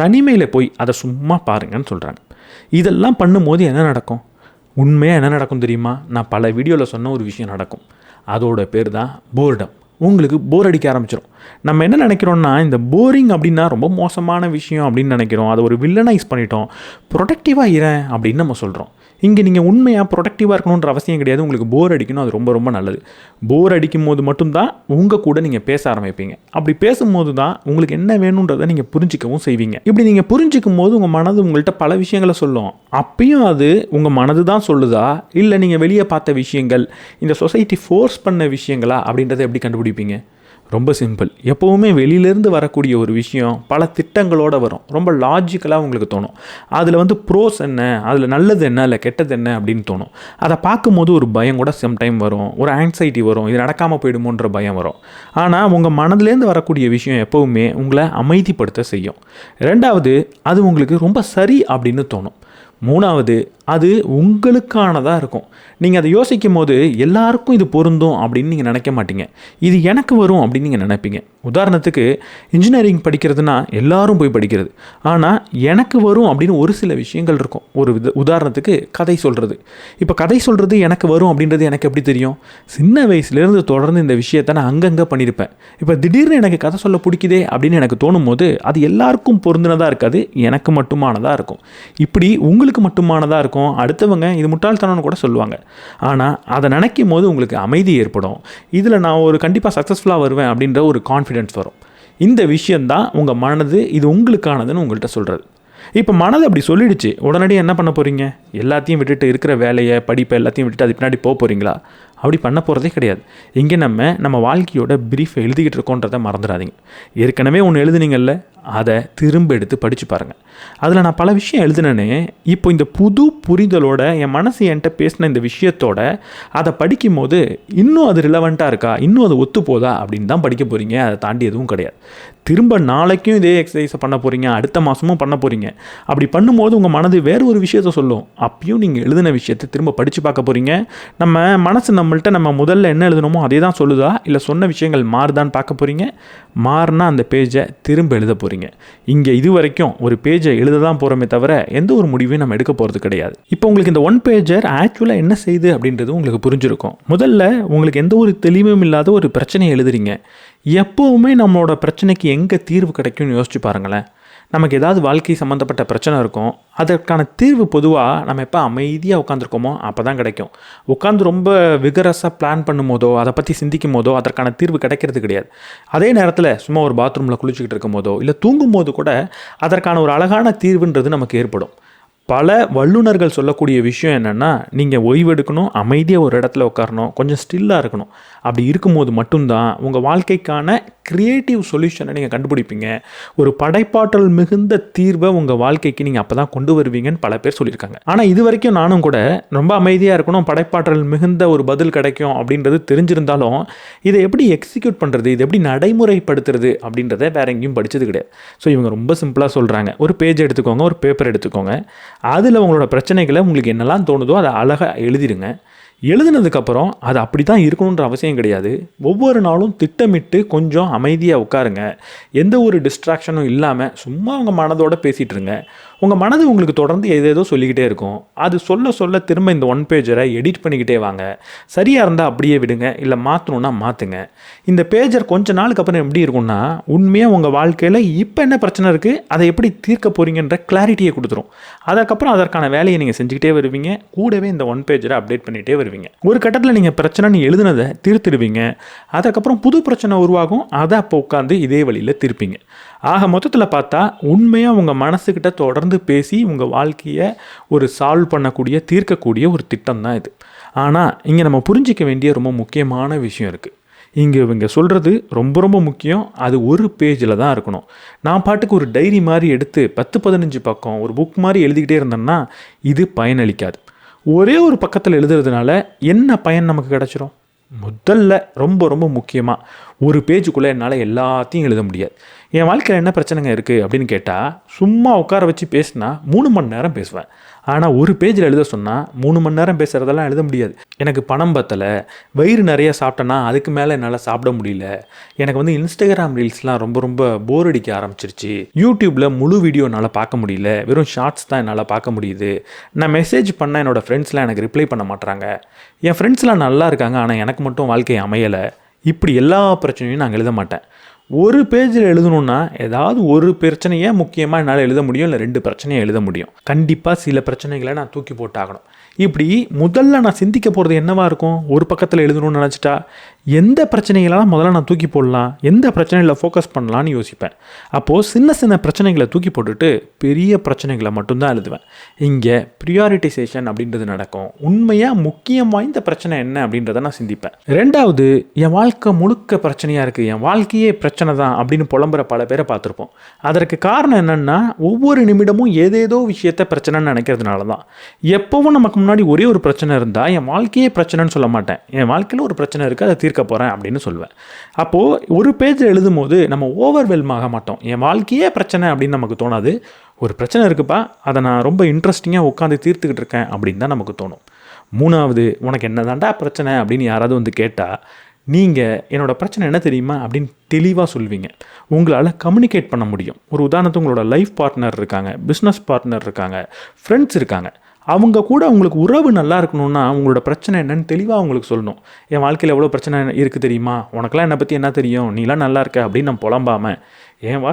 தனிமையில் போய் அதை சும்மா பாருங்கன்னு சொல்கிறாங்க. இதெல்லாம் பண்ணும்போது என்ன நடக்கும்? உண்மையாக என்ன நடக்கும் தெரியுமா? நான் பல வீடியோவில் சொன்ன ஒரு விஷயம் நடக்கும். அதோட பேர் தான் போர்டம். உங்களுக்கு போர் அடிக்க ஆரம்பிச்சிடும். நம்ம என்ன நினைக்கிறோம்னா, இந்த போரிங் அப்படின்னா ரொம்ப மோசமான விஷயம் அப்படின்னு நினைக்கிறோம். அதை ஒரு வில்லனைஸ் பண்ணிட்டோம். ப்ரொடக்டிவாக இரேன் அப்படின்னு நம்ம சொல்கிறோம். இங்கே நீங்கள் உண்மையாக ப்ரொடக்டிவாக இருக்கணுன்ற அவசியம் கிடையாது. உங்களுக்கு போர் அடிக்கணும், அது ரொம்ப ரொம்ப நல்லது. போர் அடிக்கும் போது மட்டும்தான் உங்கள் கூட நீங்கள் பேச ஆரம்பிப்பீங்க. அப்படி பேசும்போது தான் உங்களுக்கு என்ன வேணுன்றதை நீங்கள் புரிஞ்சிக்கவும் செய்வீங்க. இப்படி நீங்கள் புரிஞ்சிக்கும் போது உங்கள் மனது உங்கள்கிட்ட பல விஷயங்களை சொல்லும். அப்பயும் அது உங்கள் மனது தான் சொல்லுதா, இல்லை நீங்கள் வெளியே பார்த்த விஷயங்கள், இந்த சொசைட்டி ஃபோர்ஸ் பண்ண விஷயங்களா அப்படின்றத எப்படி கண்டுபிடிப்பீங்க? ரொம்ப சிம்பிள். எப்போவுமே வெளியிலேருந்து வரக்கூடிய ஒரு விஷயம் பல திட்டங்களோடு வரும். ரொம்ப லாஜிக்கலாக உங்களுக்கு தோணும். அதில் ப்ரோஸ் என்ன, அதில் நல்லது என்ன, இல்லை கெட்டது என்ன அப்படின்னு தோணும். அதை பார்க்கும்போது ஒரு பயம் கூட சம்டைம் வரும். ஒரு ஆங்ஸைட்டி வரும். இது நடக்காமல் போயிடுமோன்ற பயம் வரும். ஆனால் உங்கள் மனதிலேருந்து வரக்கூடிய விஷயம் எப்போவுமே உங்களை அமைதிப்படுத்த செய்யும். ரெண்டாவது, அது உங்களுக்கு ரொம்ப சரி அப்படின்னு தோணும். மூணாவது, அது உங்களுக்கானதாக இருக்கும். நீங்கள் அதை யோசிக்கும் போது எல்லாருக்கும் இது பொருந்தும் அப்படின்னு நீங்கள் நினைக்க மாட்டீங்க. இது எனக்கு வரும் அப்படின்னு நீங்கள் நினைப்பீங்க. உதாரணத்துக்கு இன்ஜினியரிங் படிக்கிறதுனா எல்லாரும் போய் படிக்கிறது. ஆனால் எனக்கு வரும் அப்படின்னு ஒரு சில விஷயங்கள் இருக்கும். உதாரணத்துக்கு கதை சொல்கிறது. இப்போ கதை சொல்கிறது எனக்கு வரும் அப்படின்றது எனக்கு எப்படி தெரியும்? சின்ன வயசுலேருந்து தொடர்ந்து இந்த விஷயத்தை நான் அங்கங்கே பண்ணியிருப்பேன். இப்போ திடீர்னு எனக்கு கதை சொல்ல பிடிக்குதே அப்படின்னு எனக்கு தோணும் போது அது எல்லாருக்கும் பொருந்தினதாக இருக்காது, எனக்கு மட்டுமானதாக இருக்கும். இப்படி உங்களுக்கு மட்டுமானதாக இருக்கும். அடுத்தவங்க இது முட்டாள்தனம்னு கூட சொல்லுவாங்க. ஆனால் அதை நினைக்கும் போது உங்களுக்கு அமைதி ஏற்படும். இதில் நான் ஒரு கண்டிப்பாக சக்ஸஸ்ஃபுல்லாக வருவேன் அப்படின்ற ஒரு கான்ஃபிடென்ஸ் வரும். இந்த விஷயந்தான் உங்கள் மனது இது உங்களுக்கானதுன்னு உங்கள்கிட்ட சொல்கிறது. இப்போ மனது அப்படி சொல்லிடுச்சு, உடனடியாக என்ன பண்ண போகிறீங்க? எல்லாத்தையும் விட்டுட்டு, இருக்கிற வேலையை, படிப்பை எல்லாத்தையும் விட்டுட்டு அது பின்னாடி போக போகிறீங்களா? அப்படி பண்ண போகிறதே கிடையாது. இங்கே நம்ம வாழ்க்கையோட பிரீஃபை எழுதிக்கிட்டு இருக்கோன்றதை மறந்துடாதீங்க. ஏற்கனவே ஒன்று எழுதுனீங்கல்ல, அதை திரும்ப எடுத்து படித்து பாருங்கள். அதில் நான் பல விஷயம் எழுதுனேனே, இப்போ இந்த புது புரிதலோட என் மனசு என்கிட்ட பேசின இந்த விஷயத்தோட அதை படிக்கும் போது இன்னும் அது ரிலவெண்ட்டாக இருக்கா, இன்னும் அது ஒத்து போதா அப்படின்னு தான் படிக்க போகிறீங்க. அதை தாண்டி எதுவும் கிடையாது. திரும்ப நாளைக்கும் இதே எக்ஸசைஸை பண்ண போகிறீங்க, அடுத்த மாதமும் பண்ண போகிறீங்க. அப்படி பண்ணும்போது உங்கள் மனது வேறு ஒரு விஷயத்த சொல்லும். அப்பயும் நீங்கள் எழுதின விஷயத்தை திரும்ப படித்து பார்க்க போகிறீங்க. நம்ம மனசு நம்மள்கிட்ட நம்ம முதல்ல என்ன எழுதணுமோ அதே தான் சொல்லுதா, இல்லை சொன்ன விஷயங்கள் மாறுதான்னு பார்க்க போகிறீங்க. மாறினா அந்த பேஜை திரும்ப எழுத போகிறீங்க. இங்கே இது வரைக்கும் ஒரு பேஜை எழுத தான் போகிறோமே தவிர எந்த ஒரு முடிவையும் நம்ம எடுக்க போகிறது கிடையாது. இப்போ உங்களுக்கு இந்த ஒன் பேஜர் ஆக்சுவலாக என்ன செய்யுது அப்படின்றது உங்களுக்கு புரிஞ்சிருக்கும். முதல்ல உங்களுக்கு எந்த ஒரு தெளிவும் இல்லாத ஒரு பிரச்சனையை எழுதுறீங்க. எப்போவுமே நம்மளோட பிரச்சனைக்கு எங்கே தீர்வு கிடைக்கும்னு யோசிச்சு பாருங்களேன். நமக்கு ஏதாவது வாழ்க்கை சம்மந்தப்பட்ட பிரச்சனை இருக்கும். அதற்கான தீர்வு பொதுவாக நம்ம எப்போ அமைதியாக உட்காந்துருக்கோமோ அப்போ தான் கிடைக்கும். உட்காந்து ரொம்ப விகரஸாக பிளான் பண்ணும் போதோ, அதை பற்றி சிந்திக்கும் போதோ அதற்கான தீர்வு கிடைக்கிறது கிடையாது. அதே நேரத்தில் சும்மா ஒரு பாத்ரூமில் குளிச்சுக்கிட்டு இருக்கும் போதோ, இல்லை தூங்கும் போது கூட அதற்கான ஒரு அழகான தீர்வுன்றது நமக்கு ஏற்படும். பல வல்லுநர்கள் சொல்லக்கூடிய விஷயம் என்னென்னா, நீங்கள் ஓய்வெடுக்கணும், அமைதியாக ஒரு இடத்துல உட்காரணும், கொஞ்சம் ஸ்டில்லாக இருக்கணும். அப்படி இருக்கும்போது மட்டும்தான் உங்கள் வாழ்க்கைக்கான க்ரியேட்டிவ் சொல்யூஷனை நீங்கள் கண்டுபிடிப்பீங்க. ஒரு படைப்பாற்றல் மிகுந்த தீர்வை உங்கள் வாழ்க்கைக்கு நீங்கள் அப்போ தான் கொண்டு வருவீங்கன்னு பல பேர் சொல்லியிருக்காங்க. ஆனால் இது வரைக்கும் நானும் கூட ரொம்ப அமைதியாக இருக்கணும், படைப்பாற்றல் மிகுந்த ஒரு பதில் கிடைக்கும் அப்படின்றது தெரிஞ்சிருந்தாலும் இதை எப்படி எக்ஸிக்யூட் பண்ணுறது, இது எப்படி நடைமுறைப்படுத்துறது அப்படின்றத வேற எங்கேயும் படித்தது கிடையாது. ஸோ இவங்க ரொம்ப சிம்பிளாக சொல்கிறாங்க, ஒரு பேஜ் எடுத்துக்கோங்க, ஒரு பேப்பர் எடுத்துக்கோங்க, அதில் உங்களோட பிரச்சனைகளை உங்களுக்கு என்னெல்லாம் தோணுதோ அதை அழகாக எழுதிடுங்க. எழுதுனதுக்கப்புறம் அது அப்படி தான் இருக்கணுன்ற அவசியம் கிடையாது. ஒவ்வொரு நாளும் திட்டமிட்டு கொஞ்சம் அமைதியாக உட்காருங்க. எந்த ஒரு டிஸ்ட்ராக்ஷனும் இல்லாமல் சும்மா உங்கள் மனதோடு பேசிகிட்டு இருங்க. உங்கள் மனது உங்களுக்கு தொடர்ந்து ஏதேதோ சொல்லிக்கிட்டே இருக்கும். அது சொல்ல திரும்ப இந்த ஒன் பேஜரை எடிட் பண்ணிக்கிட்டே வாங்க. சரியாக இருந்தால் அப்படியே விடுங்க, இல்லை மாற்றணுன்னா மாற்றுங்க. இந்த பேஜர் கொஞ்ச நாளுக்கு அப்புறம் எப்படி இருக்கும்னா, உண்மையாக உங்கள் வாழ்க்கையில் இப்போ என்ன பிரச்சனை இருக்குது, அதை எப்படி தீர்க்க போகிறீங்கன்ற கிளாரிட்டியை கொடுத்துரும். அதுக்கப்புறம் அதற்கான வேலையை நீங்கள் செஞ்சுக்கிட்டே வருவீங்க. கூடவே இந்த ஒன் பேஜரை அப்டேட் பண்ணிகிட்டே வருவீங்க. ஒரு கட்டத்தில் நீங்கள் பிரச்சனை எழுதுனதை தீர்த்துடுவீங்க. அதுக்கப்புறம் புது பிரச்சனை உருவாகும். அதை அப்போ உட்காந்து இதே வழியில் திருப்பீங்க. ஆக மொத்தத்தில் பார்த்தா உண்மையாக உங்கள் மனசுக்கிட்ட தொடர்ந்து பேசி உங்கள் வாழ்க்கையை ஒரு சால்வ் பண்ணக்கூடிய, தீர்க்கக்கூடிய ஒரு திட்டம் தான் இது. ஆனால் இங்கே நம்ம புரிஞ்சிக்க வேண்டிய ரொம்ப முக்கியமான விஷயம் இருக்குது. இங்கே இவங்க சொல்கிறது ரொம்ப ரொம்ப முக்கியம். அது ஒரு பேஜில் தான் இருக்கணும். நான் பாட்டுக்கு ஒரு டைரி மாதிரி எடுத்து 10-15 பக்கம் ஒரு புக் மாதிரி எழுதிக்கிட்டே இருந்தேன்னா இது பயனளிக்காது. ஒரே ஒரு பக்கத்தில் எழுதுறதுனால என்ன பயன் நமக்கு கிடச்சிரும்? முதல்ல ரொம்ப ரொம்ப முக்கியமாக ஒரு பேஜுக்குள்ளே என்னால் எல்லாத்தையும் எழுத முடியாது. என் வாழ்க்கையில் என்ன பிரச்சனைங்க இருக்குது அப்படின்னு கேட்டால், சும்மா உட்கார வச்சு பேசினா 3 மணி நேரம் பேசுவேன். ஆனால் ஒரு பேஜில் எழுத சொன்னால் 3 மணி நேரம் பேசுகிறதெல்லாம் எழுத முடியாது. எனக்கு பணம் பத்தலை, வயிறு நிறைய சாப்பிட்டேன்னா அதுக்கு மேலே என்னால் சாப்பிட முடியல, எனக்கு இன்ஸ்டாகிராம் ரீல்ஸ்லாம் ரொம்ப ரொம்ப போர் அடிக்க ஆரம்பிச்சிருச்சு, யூடியூப்பில் முழு வீடியோ என்னால் பார்க்க முடியல, வெறும் ஷார்ட்ஸ் தான் என்னால் பார்க்க முடியுது, நான் மெசேஜ் பண்ணால் என்னோடய ஃப்ரெண்ட்ஸ்லாம் எனக்கு ரிப்ளை பண்ண மாட்றாங்க, என் ஃப்ரெண்ட்ஸ்லாம் நல்லா இருக்காங்க ஆனால் எனக்கு மட்டும் வாழ்க்கை அமையலை. இப்படி எல்லா பிரச்சனையும் நான் எழுத மாட்டேன். ஒரு பேஜில் எழுதணுன்னா ஏதாவது ஒரு பிரச்சனையை முக்கியமாக என்னால் எழுத முடியும், இல்லை 2 பிரச்சனையை எழுத முடியும். கண்டிப்பாக சில பிரச்சனைகளை நான் தூக்கி போட்டாகணும். இப்படி முதல்ல நான் சிந்திக்க போகிறது என்னவாக இருக்கும்? ஒரு பக்கத்தில் எழுதணும்னு நினச்சிட்டா எந்த பிரச்சனைகளால் முதல்ல நான் தூக்கி போடலாம், எந்த பிரச்சனையில் ஃபோக்கஸ் பண்ணலான்னு யோசிப்பேன். அப்போது சின்ன சின்ன பிரச்சனைகளை தூக்கி போட்டுட்டு பெரிய பிரச்சனைகளை மட்டும்தான் எழுதுவேன். இங்கே ப்ரியாரிட்டைசேஷன் அப்படின்றது நடக்கும். உண்மையாக முக்கியம் வாய்ந்த பிரச்சனை என்ன அப்படின்றத நான் சிந்திப்பேன். 2வது, என் வாழ்க்கை முழுக்க பிரச்சனையாக இருக்குது, என் வாழ்க்கையே பிரச்சனை தான் அப்படின்னு புலம்புற பல பேரை பார்த்துருப்போம். அதற்கு காரணம் என்னென்னா, ஒவ்வொரு நிமிடமும் ஏதேதோ விஷயத்தை பிரச்சனைன்னு நினைக்கிறதுனால தான். எப்போவும் நமக்கு முன்னாடி ஒரே ஒரு பிரச்சனை இருந்தால் என் வாழ்க்கையே பிரச்சனைன்னு சொல்ல மாட்டேன். என் வாழ்க்கையில் ஒரு பிரச்சனை இருக்குது, அதை தீர்க்க போகிறேன் அப்படின்னு சொல்லுவேன். அப்போது ஒரு பேஜில் எழுதும் போது நம்ம ஓவர்வெல்ம் ஆக மாட்டோம். என் வாழ்க்கையே பிரச்சனை அப்படின்னு நமக்கு தோணாது. ஒரு பிரச்சனை இருக்குப்பா, அதை நான் ரொம்ப இன்ட்ரெஸ்டிங்காக உட்காந்து தீர்த்துக்கிட்டு இருக்கேன் அப்படின்னு தான் நமக்கு தோணும். 3வது, உனக்கு என்ன தாண்டா பிரச்சனை அப்படின்னு யாராவது வந்து கேட்டால் நீங்கள் என்னோடய பிரச்சனை என்ன தெரியுமா அப்படின்னு தெளிவாக சொல்வீங்க. உங்களால் கம்யூனிகேட் பண்ண முடியும். ஒரு உதாரணத்துக்கு உங்களோட லைஃப் பார்ட்னர் இருக்காங்க, பிஸ்னஸ் பார்ட்னர் இருக்காங்க, ஃப்ரெண்ட்ஸ் இருக்காங்க. அவங்க கூட உங்களுக்கு உறவு நல்லா இருக்கணும்னா உங்களோட பிரச்சனை என்னன்னு தெளிவாக உங்களுக்கு சொல்லணும். என் வாழ்க்கையில் எவ்வளோ பிரச்சனை இருக்குது தெரியுமா, உனக்கெல்லாம் என்னை பற்றி என்ன தெரியும், நீலாம் நல்லா இருக்க அப்படின்னு நான் புலம்பாமல் என்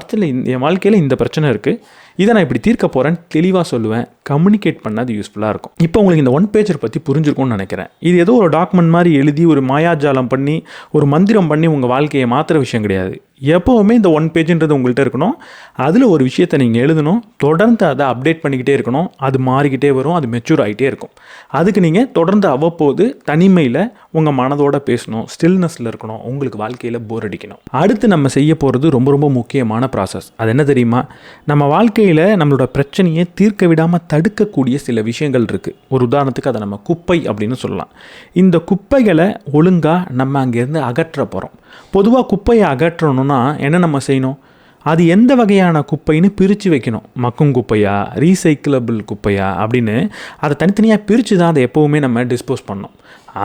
வாழ்க்கையில் இந்த பிரச்சனை இருக்குது, இதை நான் இப்படி தீர்க்க போகிறேன்னு தெளிவாக சொல்லுவேன். கம்யூனிகேட் பண்ண அது யூஸ்ஃபுல்லாக இருக்கும். இப்போ உங்களுக்கு இந்த 1 பேஜர் பற்றி புரிஞ்சிருக்கும்னு நினைக்கிறேன். இது ஏதோ ஒரு டாக்குமெண்ட் மாதிரி எழுதி ஒரு மாயாஜாலம் பண்ணி ஒரு மந்திரம் பண்ணி உங்கள் வாழ்க்கையை மாற்றுற விஷயம் கிடையாது. எப்போவுமே இந்த 1 பேஜுன்றது உங்கள்கிட்ட இருக்கணும். அதில் ஒரு விஷயத்தை நீங்கள் எழுதணும், தொடர்ந்து அதை அப்டேட் பண்ணிக்கிட்டே இருக்கணும். அது மாறிக்கிட்டே வரும், அது மெச்சூர் ஆகிட்டே இருக்கும். அதுக்கு நீங்கள் தொடர்ந்து அவ்வப்போது தனிமையில் உங்கள் மனதோட பேசணும், ஸ்டில்னஸில் இருக்கணும். உங்களுக்கு வாழ்க்கையில் போர் அடிக்கணும். அடுத்து நம்ம செய்ய போகிறது ரொம்ப ரொம்ப முக்கியமான ப்ராசஸ். அது என்ன தெரியுமா? நம்ம வாழ்க்கையில் நம்மளோட பிரச்சனையை தீர்க்க விடாமல் தடுக்கக்கூடிய சில விஷயங்கள் இருக்குது. ஒரு உதாரணத்துக்கு அதை நம்ம குப்பை அப்படின்னு சொல்லலாம். இந்த குப்பைகளை ஒழுங்காக நம்ம அங்கேருந்து அகற்ற போகிறோம். பொதுவாக குப்பையை அகற்றணும்னா என்ன நம்ம செய்யணும்? அது எந்த வகையான குப்பைன்னு பிரித்து வைக்கணும். மக்கும் குப்பையா, ரீசைக்கிளபிள் குப்பையா அப்படின்னு அதை தனித்தனியாக பிரித்து தான் அதை எப்போவுமே நம்ம டிஸ்போஸ் பண்ணணும்.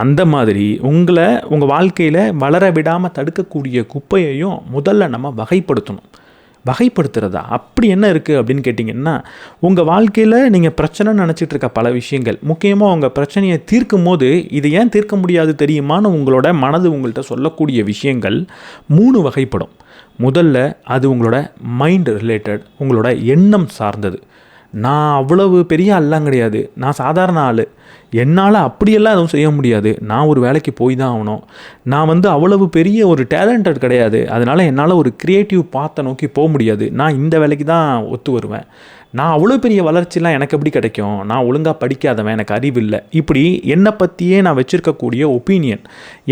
அந்த மாதிரி உங்கள் வாழ்க்கையில் வளர விடாமல் தடுக்கக்கூடிய குப்பையையும் முதல்ல நம்ம வகைப்படுத்தணும். வகைப்படுத்துகிறதா அப்படி என்ன இருக்குது அப்படின்னு கேட்டிங்கன்னா, உங்கள் வாழ்க்கையில் நீங்கள் பிரச்சனைன்னு நினச்சிட்டு இருக்க பல விஷயங்கள், முக்கியமாக உங்கள் பிரச்சனையை தீர்க்கும் போது இது ஏன் தீர்க்க முடியாது தெரியுமான்னு உங்களோட மனது உங்கள்கிட்ட சொல்லக்கூடிய விஷயங்கள் 3 வகைப்படும். முதல்ல அது உங்களோட மைண்ட் ரிலேட்டட், உங்களோட எண்ணம் சார்ந்தது. நான் அவ்வளவு பெரிய ஆள்லாம் கிடையாது, நான் சாதாரண ஆள், என்னால் அப்படியெல்லாம் எதுவும் செய்ய முடியாது, நான் ஒரு வேலைக்கு போய் தான் ஆகணும், நான் அவ்வளவு பெரிய ஒரு டேலண்டட் கிடையாது, அதனால் என்னால் ஒரு க்ரியேட்டிவ் பாத்தை நோக்கி போக முடியாது, நான் இந்த வேலைக்கு தான் ஒத்து வருவேன், நான் அவ்வளோ பெரிய வளர்ச்சிலாம் எனக்கு எப்படி கிடைக்கும், நான் ஒழுங்காக படிக்காதவன், எனக்கு அறிவு இல்லை. இப்படி என்னை பற்றியே நான் வச்சுருக்கக்கூடிய ஒப்பீனியன்,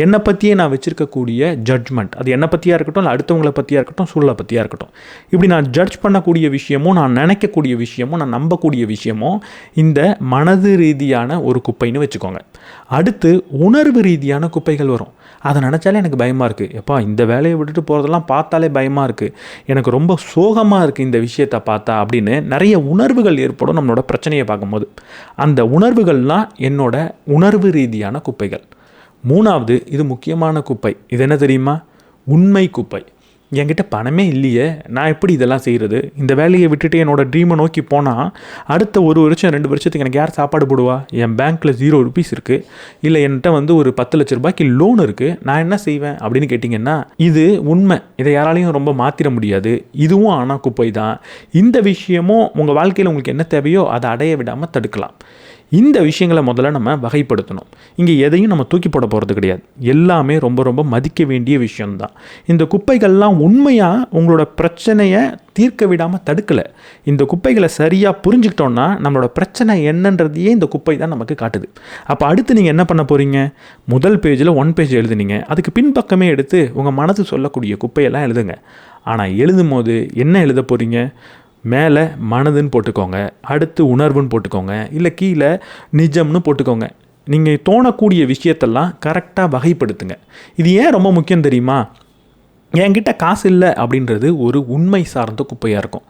என்னை பற்றியே நான் வச்சுருக்கக்கூடிய ஜட்ஜ்மெண்ட், அது என்னை பற்றியாக இருக்கட்டும், இல்லை அடுத்தவங்களை பற்றியாக இருக்கட்டும், சூழலை பற்றியாக இருக்கட்டும், இப்படி நான் ஜட்ஜ் பண்ணக்கூடிய விஷயமும், நான் நினைக்கக்கூடிய விஷயமும், நான் நம்பக்கூடிய விஷயமும் இந்த மனது ரீதியான ஒரு குப்பைன்னு வச்சுக்கோங்க. அடுத்து உணர்வு ரீதியான குப்பைகள் வரும். அதை நினச்சாலே எனக்கு பயமாக இருக்குது, எப்பா இந்த வேலையை விட்டுட்டு போகிறதெல்லாம் பார்த்தாலே பயமாக இருக்குது, எனக்கு ரொம்ப சோகமாக இருக்குது இந்த விஷயத்தை பார்த்தா அப்படின்னு நிறைய உணர்வுகள் ஏற்படும் நம்மளோட பிரச்சனையை பார்க்கும்போது. அந்த உணர்வுகள்லாம் என்னோட உணர்வு ரீதியான குப்பைகள். 3வது, இது முக்கியமான குப்பை. இது என்ன தெரியுமா? உண்மை குப்பை. என்கிட்ட பணமே இல்லையே, நான் எப்படி இதெல்லாம் செய்கிறது, இந்த வேலையை விட்டுட்டு என்னோடய ட்ரீமை நோக்கி போனால் அடுத்த 1 வருஷம் 2 வருஷத்துக்கு எனக்கு யார் சாப்பாடு போடுவா, என் பேங்க்கில் 0 rupees இருக்குது, இல்லை என்கிட்ட ஒரு 10 லட்ச ரூபாய்க்கு லோன் இருக்குது, நான் என்ன செய்வேன் அப்படின்னு கேட்டிங்கன்னா, இது உண்மை, இதை யாராலையும் ரொம்ப மாற்றிட முடியாது. இதுவும் ஆனால் குப்பை தான். இந்த விஷயமும் உங்கள் வாழ்க்கையில் உங்களுக்கு என்ன தேவையோ அதை அடைய விடாமல் தடுக்கலாம். இந்த விஷயங்களை முதல்ல நம்ம வகைப்படுத்தணும். இங்கே எதையும் நம்ம தூக்கி போட போகிறது கிடையாது, எல்லாமே ரொம்ப ரொம்ப மதிக்க வேண்டிய விஷயம்தான். இந்த குப்பைகள்லாம் உண்மையாக உங்களோட பிரச்சனையை தீர்க்க விடாமல் தடுக்கலை. இந்த குப்பைகளை சரியாக புரிஞ்சுக்கிட்டோன்னா நம்மளோட பிரச்சனை என்னன்றதையே இந்த குப்பை தான் நமக்கு காட்டுது. அப்போ அடுத்து நீங்கள் என்ன பண்ண போகிறீங்க? முதல் பேஜில் 1 பேஜ் எழுதுனீங்க, அதுக்கு பின்பக்கமே எடுத்து உங்கள் மனது சொல்லக்கூடிய குப்பையெல்லாம் எழுதுங்க. ஆனால் எழுதும் போது என்ன எழுத போகிறீங்க? மேலே மனதுன்னு போட்டுக்கோங்க, அடுத்து உணர்வுன்னு போட்டுக்கோங்க, இல்லை கீழே நிஜம்னு போட்டுக்கோங்க. நீங்கள் தோணக்கூடிய விஷயத்தெல்லாம் கரெக்டாக வகைப்படுத்துங்க. இது ஏன் ரொம்ப முக்கியம் தெரியுமா? என்கிட்ட காசு இல்லை அப்படின்றது ஒரு உண்மை சார்ந்த குப்பையாக இருக்கும்.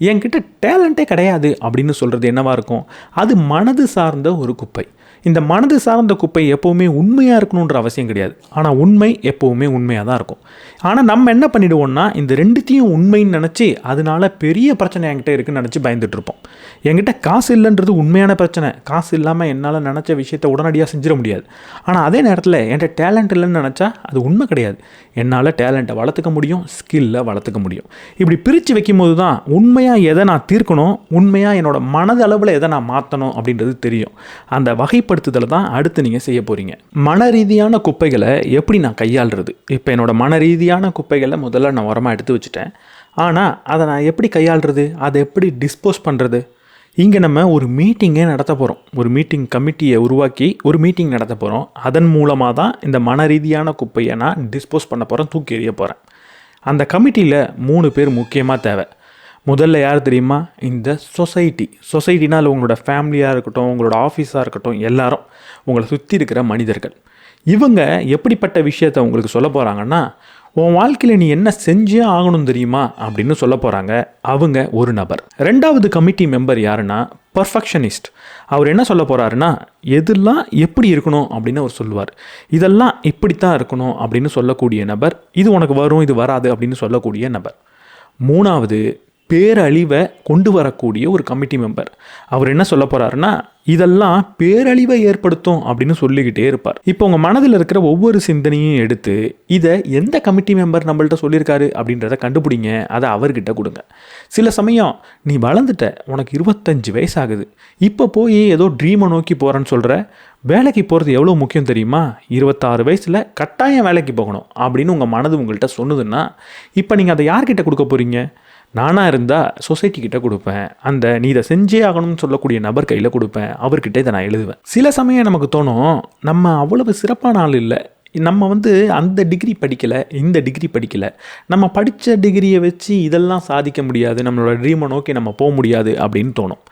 என்கிட்ட டேலண்ட்டே கிடையாது அப்படின்னு சொல்கிறது என்னவாக இருக்கும்? அது மனது சார்ந்த ஒரு குப்பை. இந்த மனது சார்ந்த குப்பை எப்போவுமே உண்மையாக இருக்கணுன்ற அவசியம் கிடையாது. ஆனால் உண்மை எப்போவுமே உண்மையாக தான் இருக்கும். ஆனால் நம்ம என்ன பண்ணிவிடுவோம்னா, இந்த 2த்தையும் உண்மைன்னு நினச்சி அதனால பெரிய பிரச்சனை என்கிட்ட இருக்குன்னு நினச்சி பயந்துட்டுருப்போம். என்கிட்ட காசு இல்லைன்றது உண்மையான பிரச்சனை. காசு இல்லாமல் என்னால் நினச்ச விஷயத்தை உடனடியாக செஞ்சிட முடியாது. ஆனால் அதே நேரத்தில் என்கிட்ட டேலண்ட் இல்லைன்னு நினச்சா அது உண்மை கிடையாது. என்னால் டேலண்ட்டை வளர்த்துக்க முடியும், ஸ்கில்லை வளர்த்துக்க முடியும். இப்படி பிரித்து வைக்கும்போது தான் உண்மையாக எதை நான் தீர்க்கணும், உண்மையாக என்னோட மனதளவில் எதை நான் மாற்றணும் அப்படின்றது தெரியும். அந்த வகைப்படுத்துதலை தான் அடுத்து நீங்கள் செய்ய போகிறீங்க. மன ரீதியான குப்பைகளை எப்படி நான் கையாளுறது? இப்போ என்னோட மன ரீதியான குப்பைகளை முதல்ல நான் உரமாக எடுத்து வச்சுட்டேன். ஆனால் அதை நான் எப்படி கையாளுறது, அதை எப்படி டிஸ்போஸ் பண்ணுறது? இங்கே நம்ம ஒரு மீட்டிங்கே நடத்த போகிறோம். ஒரு மீட்டிங் கமிட்டியை உருவாக்கி ஒரு மீட்டிங் நடத்த போகிறோம். அதன் மூலமாக தான் இந்த மன ரீதியான குப்பையை நான் டிஸ்போஸ் பண்ண போகிறேன், தூக்கி எறிய போகிறேன். அந்த கமிட்டியில் 3 பேர் முக்கியமாக தேவை. முதல்ல யார் தெரியுமா? இந்த சொசைட்டினால் உங்களோட ஃபேமிலியாக இருக்கட்டும், உங்களோட ஆஃபீஸாக இருக்கட்டும், எல்லாரும் உங்களை சுற்றி இருக்கிற மனிதர்கள். இவங்க எப்படிப்பட்ட விஷயத்தை உங்களுக்கு சொல்ல போகிறாங்கன்னா, உன் வாழ்க்கையில் நீ என்ன செஞ்சே ஆகணும் தெரியுமா அப்படின்னு சொல்ல போகிறாங்க. அவங்க ஒரு நபர். 2வது கமிட்டி மெம்பர் யாருன்னா பர்ஃபெக்ஷனிஸ்ட். அவர் என்ன சொல்ல போகிறாருன்னா, எதெல்லாம் எப்படி இருக்கணும் அப்படின்னு அவர் சொல்லுவார். இதெல்லாம் இப்படித்தான் இருக்கணும் அப்படின்னு சொல்லக்கூடிய நபர். இது உனக்கு வரும், இது வராது அப்படின்னு சொல்லக்கூடிய நபர். 3வது பேரழிவை கொண்டு வரக்கூடிய ஒரு கமிட்டி மெம்பர். அவர் என்ன சொல்ல போகிறாருன்னா, இதெல்லாம் பேரழிவை ஏற்படுத்தும் அப்படின்னு சொல்லிக்கிட்டே இருப்பார். இப்போ உங்கள் மனதில் இருக்கிற ஒவ்வொரு சிந்தனையும் எடுத்து இதை எந்த கமிட்டி மெம்பர் நம்மள்ட்ட சொல்லியிருக்காரு அப்படின்றத கண்டுபிடிங்க. அதை அவர்கிட்ட கொடுங்க. சில சமயம் நீ வளர்ந்துட்ட, உனக்கு 25 வயசு ஆகுது, இப்போ போய் ஏதோ ட்ரீமை நோக்கி போகிறேன்னு சொல்கிற. வேலைக்கு போகிறது எவ்வளோ முக்கியம் தெரியுமா? 26 வயசில் கட்டாயம் வேலைக்கு போகணும் அப்படின்னு உங்கள் மனது உங்கள்கிட்ட சொன்னதுன்னா, இப்போ நீங்கள் அதை யார்கிட்ட கொடுக்க போகிறீங்க? நானாக இருந்தால் சொசைட்டி கிட்ட கொடுப்பேன். நீ இதை செஞ்சே ஆகணும்னு சொல்லக்கூடிய நபர் கையில் கொடுப்பேன். அவர்கிட்ட இதை நான் எழுதுவேன். சில சமயம் நமக்கு தோணும், நம்ம அவ்வளவு சிறப்பான ஆள் இல்லை, நம்ம அந்த டிகிரி படிக்கலை, இந்த டிகிரி படிக்கலை, நம்ம படித்த டிகிரியை வச்சு இதெல்லாம் சாதிக்க முடியாது, நம்மளோட ட்ரீமை நோக்கி நம்ம போக முடியாது அப்படின்னு தோணும்.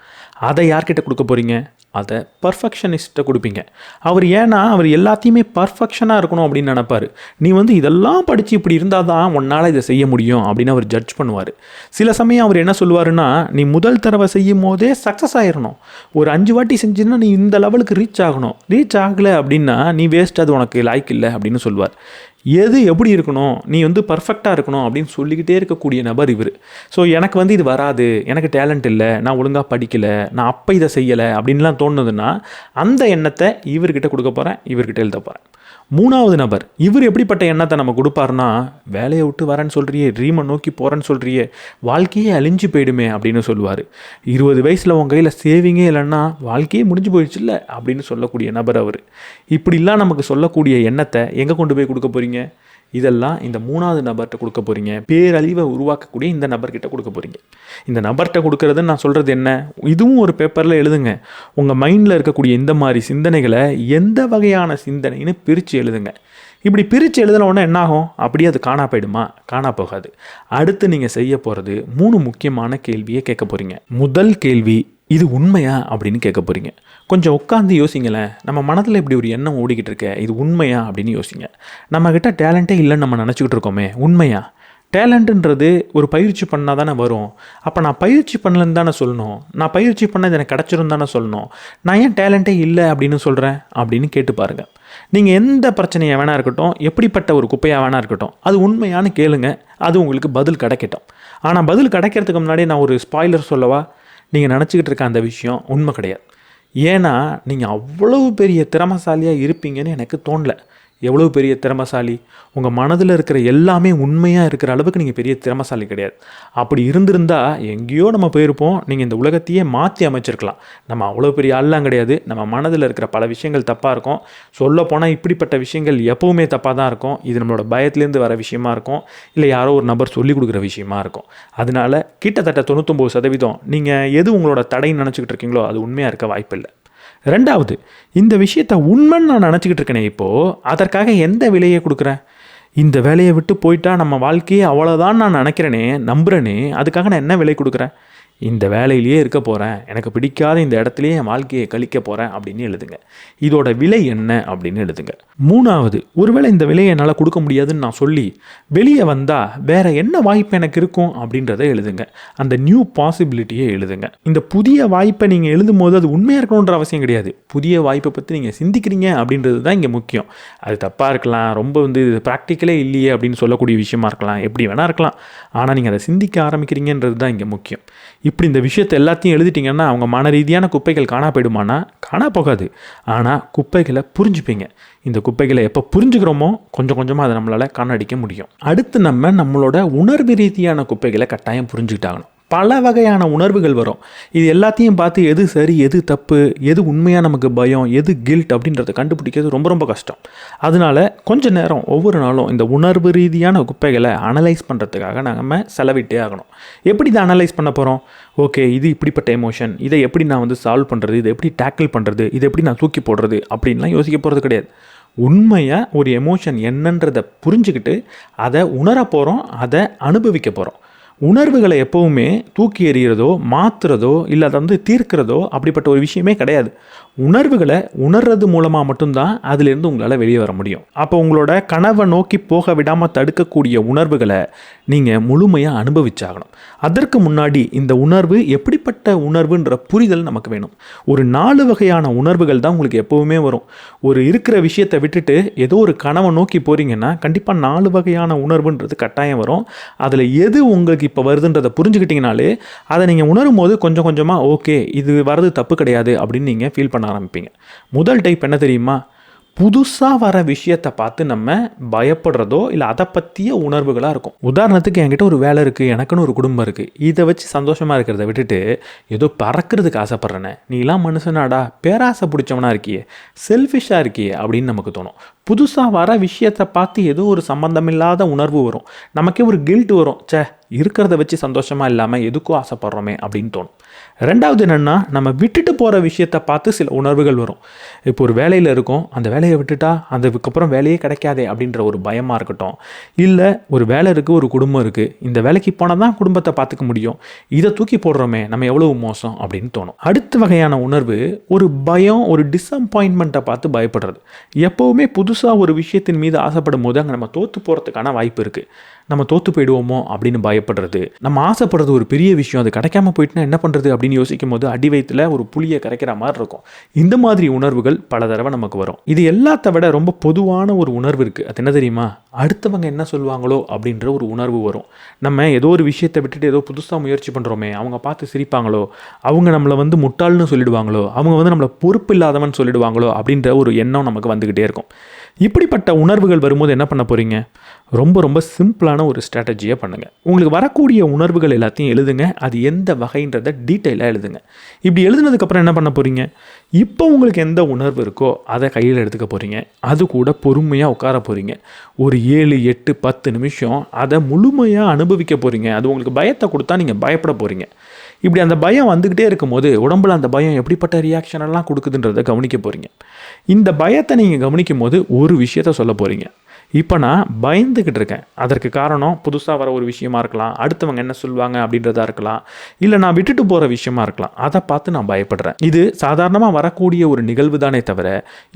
அதை யார்கிட்ட கொடுக்க போகிறீங்க? அதை பர்ஃபெக்ஷனிஸ்ட்டை கொடுப்பீங்க. அவர் எல்லாத்தையுமே பர்ஃபெக்ஷனாக இருக்கணும் அப்படின்னு நினைப்பார். நீ இதெல்லாம் படித்து இப்படி இருந்தால் தான் உன்னால் இதை செய்ய முடியும் அப்படின்னு அவர் ஜட்ஜ் பண்ணுவார். சில சமயம் அவர் என்ன சொல்லுவாருன்னா, நீ முதல் தடவை செய்யும் போதே சக்ஸஸ் ஆகிடணும், ஒரு 5 வாட்டி செஞ்சுன்னா நீ இந்த லெவலுக்கு ரீச் ஆகணும், ரீச் ஆகலை அப்படின்னா நீ வேஸ்ட், அது உனக்கு லாய்க்கு இல்லை அப்படின்னு சொல்லுவார். எது எப்படி இருக்கணும், நீ பர்ஃபெக்டாக இருக்கணும் அப்படின்னு சொல்லிக்கிட்டே இருக்கக்கூடிய நபர் இவர். ஸோ எனக்கு இது வராது, எனக்கு டேலண்ட் இல்லை, நான் ஒழுங்காக படிக்கலை, நான் அப்போ இதை செய்யலை அப்படின்லாம் தோணுதுன்னா அந்த எண்ணத்தை இவர்கிட்ட கொடுக்க போகிறேன், இவர்கிட்ட எழுத போகிறேன். 3வது நபர், இவர் எப்படிப்பட்ட எண்ணத்தை நம்ம கொடுப்பாருன்னா, வேலையை விட்டு வரேன்னு சொல்கிறியே, ட்ரீமை நோக்கி போகிறேன்னு சொல்கிறியே, வாழ்க்கையே அழிஞ்சு போயிடுமே அப்படின்னு சொல்லுவார். 20 வயசில் உன் கையில் சேவிங்கே இல்லைன்னா வாழ்க்கையே முடிஞ்சு போயிடுச்சு இல்லை அப்படின்னு சொல்லக்கூடிய நபர் அவர். இப்படிலாம் நமக்கு சொல்லக்கூடிய எண்ணத்தை எங்கே கொண்டு போய் கொடுக்க போகிறீங்க? இதெல்லாம் இந்த 3வது நபர்கிட்ட கொடுக்க போகிறீங்க. பேரழிவை உருவாக்கக்கூடிய இந்த நபர்கிட்ட கொடுக்க போகிறீங்க. இந்த நபர்கிட்ட கொடுக்கறதுன்னு நான் சொல்கிறது என்ன? இதுவும் ஒரு பேப்பரில் எழுதுங்க. உங்கள் மைண்டில் இருக்கக்கூடிய இந்த மாதிரி சிந்தனைகளை எந்த வகையான சிந்தனைன்னு பிரித்து எழுதுங்க. இப்படி பிரித்து எழுதினோடனே என்னாகும்? அப்படியே அது காணா போயிடுமா? காணா போகாது. அடுத்து நீங்கள் செய்ய போகிறது 3 முக்கியமான கேள்வியை கேட்க போகிறீங்க. முதல் கேள்வி, இது உண்மையா அப்படின்னு கேட்க போகிறீங்க. கொஞ்சம் உட்காந்து யோசிங்களேன். நம்ம மனதில் இப்படி ஒரு எண்ணம் ஓடிக்கிட்டு இருக்க, இது உண்மையா அப்படின்னு யோசிங்க. நம்மக்கிட்ட டேலண்ட்டே இல்லைன்னு நம்ம நினச்சிக்கிட்டு இருக்கோமே, உண்மையா? டேலண்ட்டுன்றது ஒரு பயிற்சி பண்ணால் தானே வரும். அப்போ நான் பயிற்சி பண்ணலன்னு தானே சொல்லணும், நான் பயிற்சி பண்ணது எனக்கு கிடச்சிரும் தானே சொல்லணும். நான் ஏன் டேலண்ட்டே இல்லை அப்படின்னு சொல்கிறேன் அப்படின்னு கேட்டு பாருங்கள். நீங்கள் எந்த பிரச்சனையாக வேணா இருக்கட்டும், எப்படிப்பட்ட ஒரு குப்பையாக வேணா இருக்கட்டும், அது உண்மையானு கேளுங்க, அது உங்களுக்கு பதில் கிடைக்கட்டும். ஆனால் பதில் கிடைக்கிறதுக்கு முன்னாடி நான் ஒரு ஸ்பாய்லர் சொல்லவா? நீங்கள் நினச்சிக்கிட்டு இருக்க அந்த விஷயம் உண்மை கிடையாது. ஏன்னா நீங்கள் அவ்வளவு பெரிய திறமைசாலியாக இருப்பீங்கன்னு எனக்கு தோணலை. எவ்வளோ பெரிய திறமைசாலி, உங்கள் மனதில் இருக்கிற எல்லாமே உண்மையாக இருக்கிற அளவுக்கு நீங்கள் பெரிய திறமைசாலி கிடையாது. அப்படி இருந்திருந்தால் எங்கேயோ நம்ம போயிருப்போம். நீங்கள் இந்த உலகத்தையே மாற்றி அமைச்சிருக்கலாம். நம்ம அவ்வளோ பெரிய ஆள்லாம் கிடையாது. நம்ம மனதில் இருக்கிற பல விஷயங்கள் தப்பாக இருக்கும். சொல்லப்போனால் இப்படிப்பட்ட விஷயங்கள் எப்போவுமே தப்பாக தான் இருக்கும். இது நம்மளோட பயத்துலேருந்து வர விஷயமா இருக்கும், இல்லை யாரோ ஒரு நபர் சொல்லிக் கொடுக்குற விஷயமா இருக்கும். அதனால கிட்டத்தட்ட 99% நீங்கள் எது உங்களோட தடைன்னு நினச்சிக்கிட்டு இருக்கீங்களோ அது உண்மையாக இருக்க வாய்ப்பில்லை. 2வது, இந்த விஷயத்தை உண்மைன்னு நான் நினச்சிக்கிட்டு இருக்கேனே, இப்போது அதற்காக எந்த விலையை கொடுக்குறேன்? இந்த வேலையை விட்டு போயிட்டா நம்ம வாழ்க்கையே அவ்வளோதான் நான் நினைக்கிறேனே, நம்புகிறேனே, அதுக்காக நான் என்ன விலை கொடுக்குறேன்? இந்த வேலையிலேயே இருக்க போகிறேன், எனக்கு பிடிக்காத இந்த இடத்துலையே என் வாழ்க்கையை கழிக்க போகிறேன் அப்படின்னு எழுதுங்க. இதோட விலை என்ன அப்படின்னு எழுதுங்க. 3வது, ஒருவேளை இந்த விலையை என்னால் கொடுக்க முடியாதுன்னு நான் சொல்லி வெளியே வந்தால் வேறு என்ன வாய்ப்பு எனக்கு இருக்கும் அப்படின்றத எழுதுங்க. அந்த நியூ பாசிபிலிட்டியை எழுதுங்க. இந்த புதிய வாய்ப்பை நீங்கள் எழுதும் போது அது உண்மையாக இருக்கணுன்ற அவசியம் கிடையாது. புதிய வாய்ப்பை பற்றி நீங்கள் சிந்திக்கிறீங்க அப்படின்றது தான் இங்கே முக்கியம். அது தப்பாக இருக்கலாம், ரொம்ப இது ப்ராக்டிக்கலே இல்லையே அப்படின்னு சொல்லக்கூடிய விஷயமா இருக்கலாம், எப்படி வேணால் இருக்கலாம். ஆனால் நீங்கள் அதை சிந்திக்க ஆரம்பிக்கிறீங்கன்றது தான் இங்கே முக்கியம். இப்படி இந்த விஷயத்தை எல்லாத்தையும் எழுதிட்டிங்கன்னா அவங்க மன ரீதியான குப்பைகள் காணா போயிடுமானா காணா போகாது. ஆனால் குப்பைகளை புரிஞ்சுப்பீங்க. இந்த குப்பைகளை எப்போ புரிஞ்சுக்கிறோமோ கொஞ்சம் கொஞ்சமாக அதை நம்மளால் காணடிக்க முடியும். அடுத்து நம்மளோட உணர்வு ரீதியான குப்பைகளை கட்டாயம் புரிஞ்சுக்கிட்டாகணும். பல வகையான உணர்வுகள் வரும். இது எல்லாத்தையும் பார்த்து எது சரி, எது தப்பு, எது உண்மையாக நமக்கு பயம், எது கில்ட் அப்படின்றத கண்டுபிடிக்கிறது ரொம்ப ரொம்ப கஷ்டம். அதனால கொஞ்ச நேரம் ஒவ்வொரு நாளும் இந்த உணர்வு ரீதியான குப்பைகளை அனலைஸ் பண்ணுறதுக்காக நம்ம செலவிட்டே ஆகணும். எப்படி இதை அனலைஸ் பண்ண போகிறோம்? ஓகே, இது இப்படிப்பட்ட எமோஷன், இதை எப்படி நான் சால்வ் பண்ணுறது, இதை எப்படி டேக்கிள் பண்ணுறது, இதை எப்படி நான் தூக்கி போடுறது அப்படின்லாம் யோசிக்க போகிறது கிடையாது. உண்மையாக ஒரு எமோஷன் என்னன்றதை புரிஞ்சுக்கிட்டு அதை உணர போகிறோம், அதை அனுபவிக்க போகிறோம். உணர்வுகளை எப்போவுமே தூக்கி எறிகிறதோ மாற்றுறதோ இல்லை அதை தீர்க்கிறதோ அப்படிப்பட்ட ஒரு விஷயமே கிடையாது. உணர்வுகளை உணர்றது மூலமாக மட்டும்தான் அதிலிருந்து உங்களால் வெளியே வர முடியும். அப்போ உங்களோட கனவை நோக்கி போக விடாமல் தடுக்கக்கூடிய உணர்வுகளை நீங்கள் முழுமையாக அனுபவிச்சாகணும். அதற்கு முன்னாடி இந்த உணர்வு எப்படிப்பட்ட உணர்வுன்ற புரிதல் நமக்கு வேணும். ஒரு 4 வகையான உணர்வுகள் தான் உங்களுக்கு எப்போவுமே வரும். ஒரு இருக்கிற விஷயத்தை விட்டுட்டு ஏதோ ஒரு கனவை நோக்கி போகிறீங்கன்னா கண்டிப்பாக 4 வகையான உணர்வுன்றது கட்டாயம் வரும். அதில் எது உங்களுக்கு இப்போ வருதுன்றதை புரிஞ்சுக்கிட்டிங்கனாலே அதை நீங்கள் உணரும் போது கொஞ்சம் கொஞ்சமாக ஓகே இது வர்றது தப்பு கிடையாது அப்படின்னு நீங்கள் ஃபீல் பண்ண ஆரம்பிப்பீங்க. முதல் டைப் என்ன தெரியுமா? புதுசாக வர விஷயத்தை பார்த்து நம்ம பயப்படுறதோ இல்லை அதை பற்றிய உணர்வுகளாக இருக்கும். உதாரணத்துக்கு என்கிட்ட ஒரு வேலை இருக்குது, எனக்குன்னு ஒரு குடும்பம் இருக்குது, இதை வச்சு சந்தோஷமாக இருக்கிறத விட்டுட்டு ஏதோ பறக்கிறதுக்கு ஆசைப்பட்றேனே, நீலாம் மனுஷனாடா, பேராசை பிடிச்சவனா இருக்கியே, செல்ஃபிஷாக இருக்கியே அப்படின்னு நமக்கு தோணும். புதுசாக வர விஷயத்தை பார்த்து ஏதோ ஒரு சம்மந்தமில்லாத உணர்வு வரும். நமக்கே ஒரு கில்ட் வரும், இருக்கிறத வச்சு சந்தோஷமாக இல்லாமல் எதுக்கோ ஆசைப்படுறோமே அப்படின்னு தோணும். ரெண்டாவது என்னென்னா, நம்ம விட்டுட்டு போகிற விஷயத்தை பார்த்து சில உணர்வுகள் வரும். இப்போ ஒரு வேலையில் இருக்கும், அந்த வேலையை விட்டுட்டா அதுக்கப்புறம் வேலையே கிடைக்காதே அப்படின்ற ஒரு பயமாக இருக்கட்டும். இல்லை ஒரு வேலை இருக்குது, ஒரு குடும்பம் இருக்குது, இந்த வேலைக்கு போனால் தான் குடும்பத்தை பார்த்துக்க முடியும், இதை தூக்கி போடுறோமே நம்ம எவ்வளவு மோசம் அப்படின்னு தோணும். அடுத்த வகையான உணர்வு ஒரு பயம், ஒரு டிஸப்பாயின்மெண்ட்டை பார்த்து பயப்படுறது. எப்போவுமே புதுசாக ஒரு விஷயத்தின் மீது ஆசைப்படும் போது அங்கே நம்ம தோற்று போகிறதுக்கான வாய்ப்பு இருக்குது. நம்ம தோற்று போயிடுவோமோ அப்படின்னு பயப்படுறது. நம்ம ஆசைப்படுறது ஒரு பெரிய விஷயம், அது கிடைக்காம போயிட்டுனா என்ன பண்ணுறது அப்படின்னு யோசிக்கும் போது அடி வயிற்றில் ஒரு புளியை கரைக்கிற மாதிரி இருக்கும். இந்த மாதிரி உணர்வுகள் பல தடவை நமக்கு வரும். இது எல்லாத்த விட ரொம்ப பொதுவான ஒரு உணர்வு இருக்குது. அது என்ன தெரியுமா? அடுத்தவங்க என்ன சொல்லுவாங்களோ அப்படின்ற ஒரு உணர்வு வரும். நம்ம ஏதோ ஒரு விஷயத்தை விட்டுட்டு ஏதோ புதுசாக முயற்சி பண்ணுறோமே, அவங்க பார்த்து சிரிப்பாங்களோ, அவங்க நம்மளை முட்டாள்னு சொல்லிடுவாங்களோ, அவங்க நம்மளை பொறுப்பு இல்லாதவன் சொல்லிடுவாங்களோ அப்படின்ற ஒரு எண்ணம் நமக்கு வந்துக்கிட்டே இருக்கும். இப்படிப்பட்ட உணர்வுகள் வரும்போது என்ன பண்ண போகிறீங்க? ரொம்ப ரொம்ப சிம்பிளான ஒரு ஸ்ட்ராட்டஜியை பண்ணுங்கள். உங்களுக்கு வரக்கூடிய உணர்வுகள் எல்லாத்தையும் எழுதுங்க. அது எந்த வகைன்றதை டீட்டெயிலாக எழுதுங்க. இப்படி எழுதுனதுக்கப்புறம் என்ன பண்ண போகிறீங்க? இப்போ உங்களுக்கு எந்த உணர்வு இருக்கோ அதை கையில் எடுத்துக்க போகிறீங்க. அது கூட பொறுமையாக உட்கார போகிறீங்க. ஒரு 7, 8, 10 நிமிஷம் அதை முழுமையாக அனுபவிக்க போகிறீங்க. அது உங்களுக்கு பயத்தை கொடுத்தா நீங்கள் பயப்பட போகிறீங்க. இப்படி அந்த பயம் வந்துக்கிட்டே இருக்கும்போது உடம்புல அந்த பயம் எப்படிப்பட்ட ரியாக்ஷனெல்லாம் கொடுக்குதுன்றதை கவனிக்க போகிறீங்க. இந்த பயத்தை நீங்கள் கவனிக்கும் போது ஒரு விஷயத்த சொல்ல போகிறீங்க. இப்போ நான் பயந்துக்கிட்டு இருக்கேன், அதற்கு காரணம் புதுசாக வர ஒரு விஷயமா இருக்கலாம், அடுத்தவங்க என்ன சொல்லுவாங்க அப்படின்றதா இருக்கலாம், இல்லை நான் விட்டுட்டு போகிற விஷயமா இருக்கலாம், அதை பார்த்து நான் பயப்படுறேன். இது சாதாரணமாக வரக்கூடிய ஒரு நிகழ்வு தானே தவிர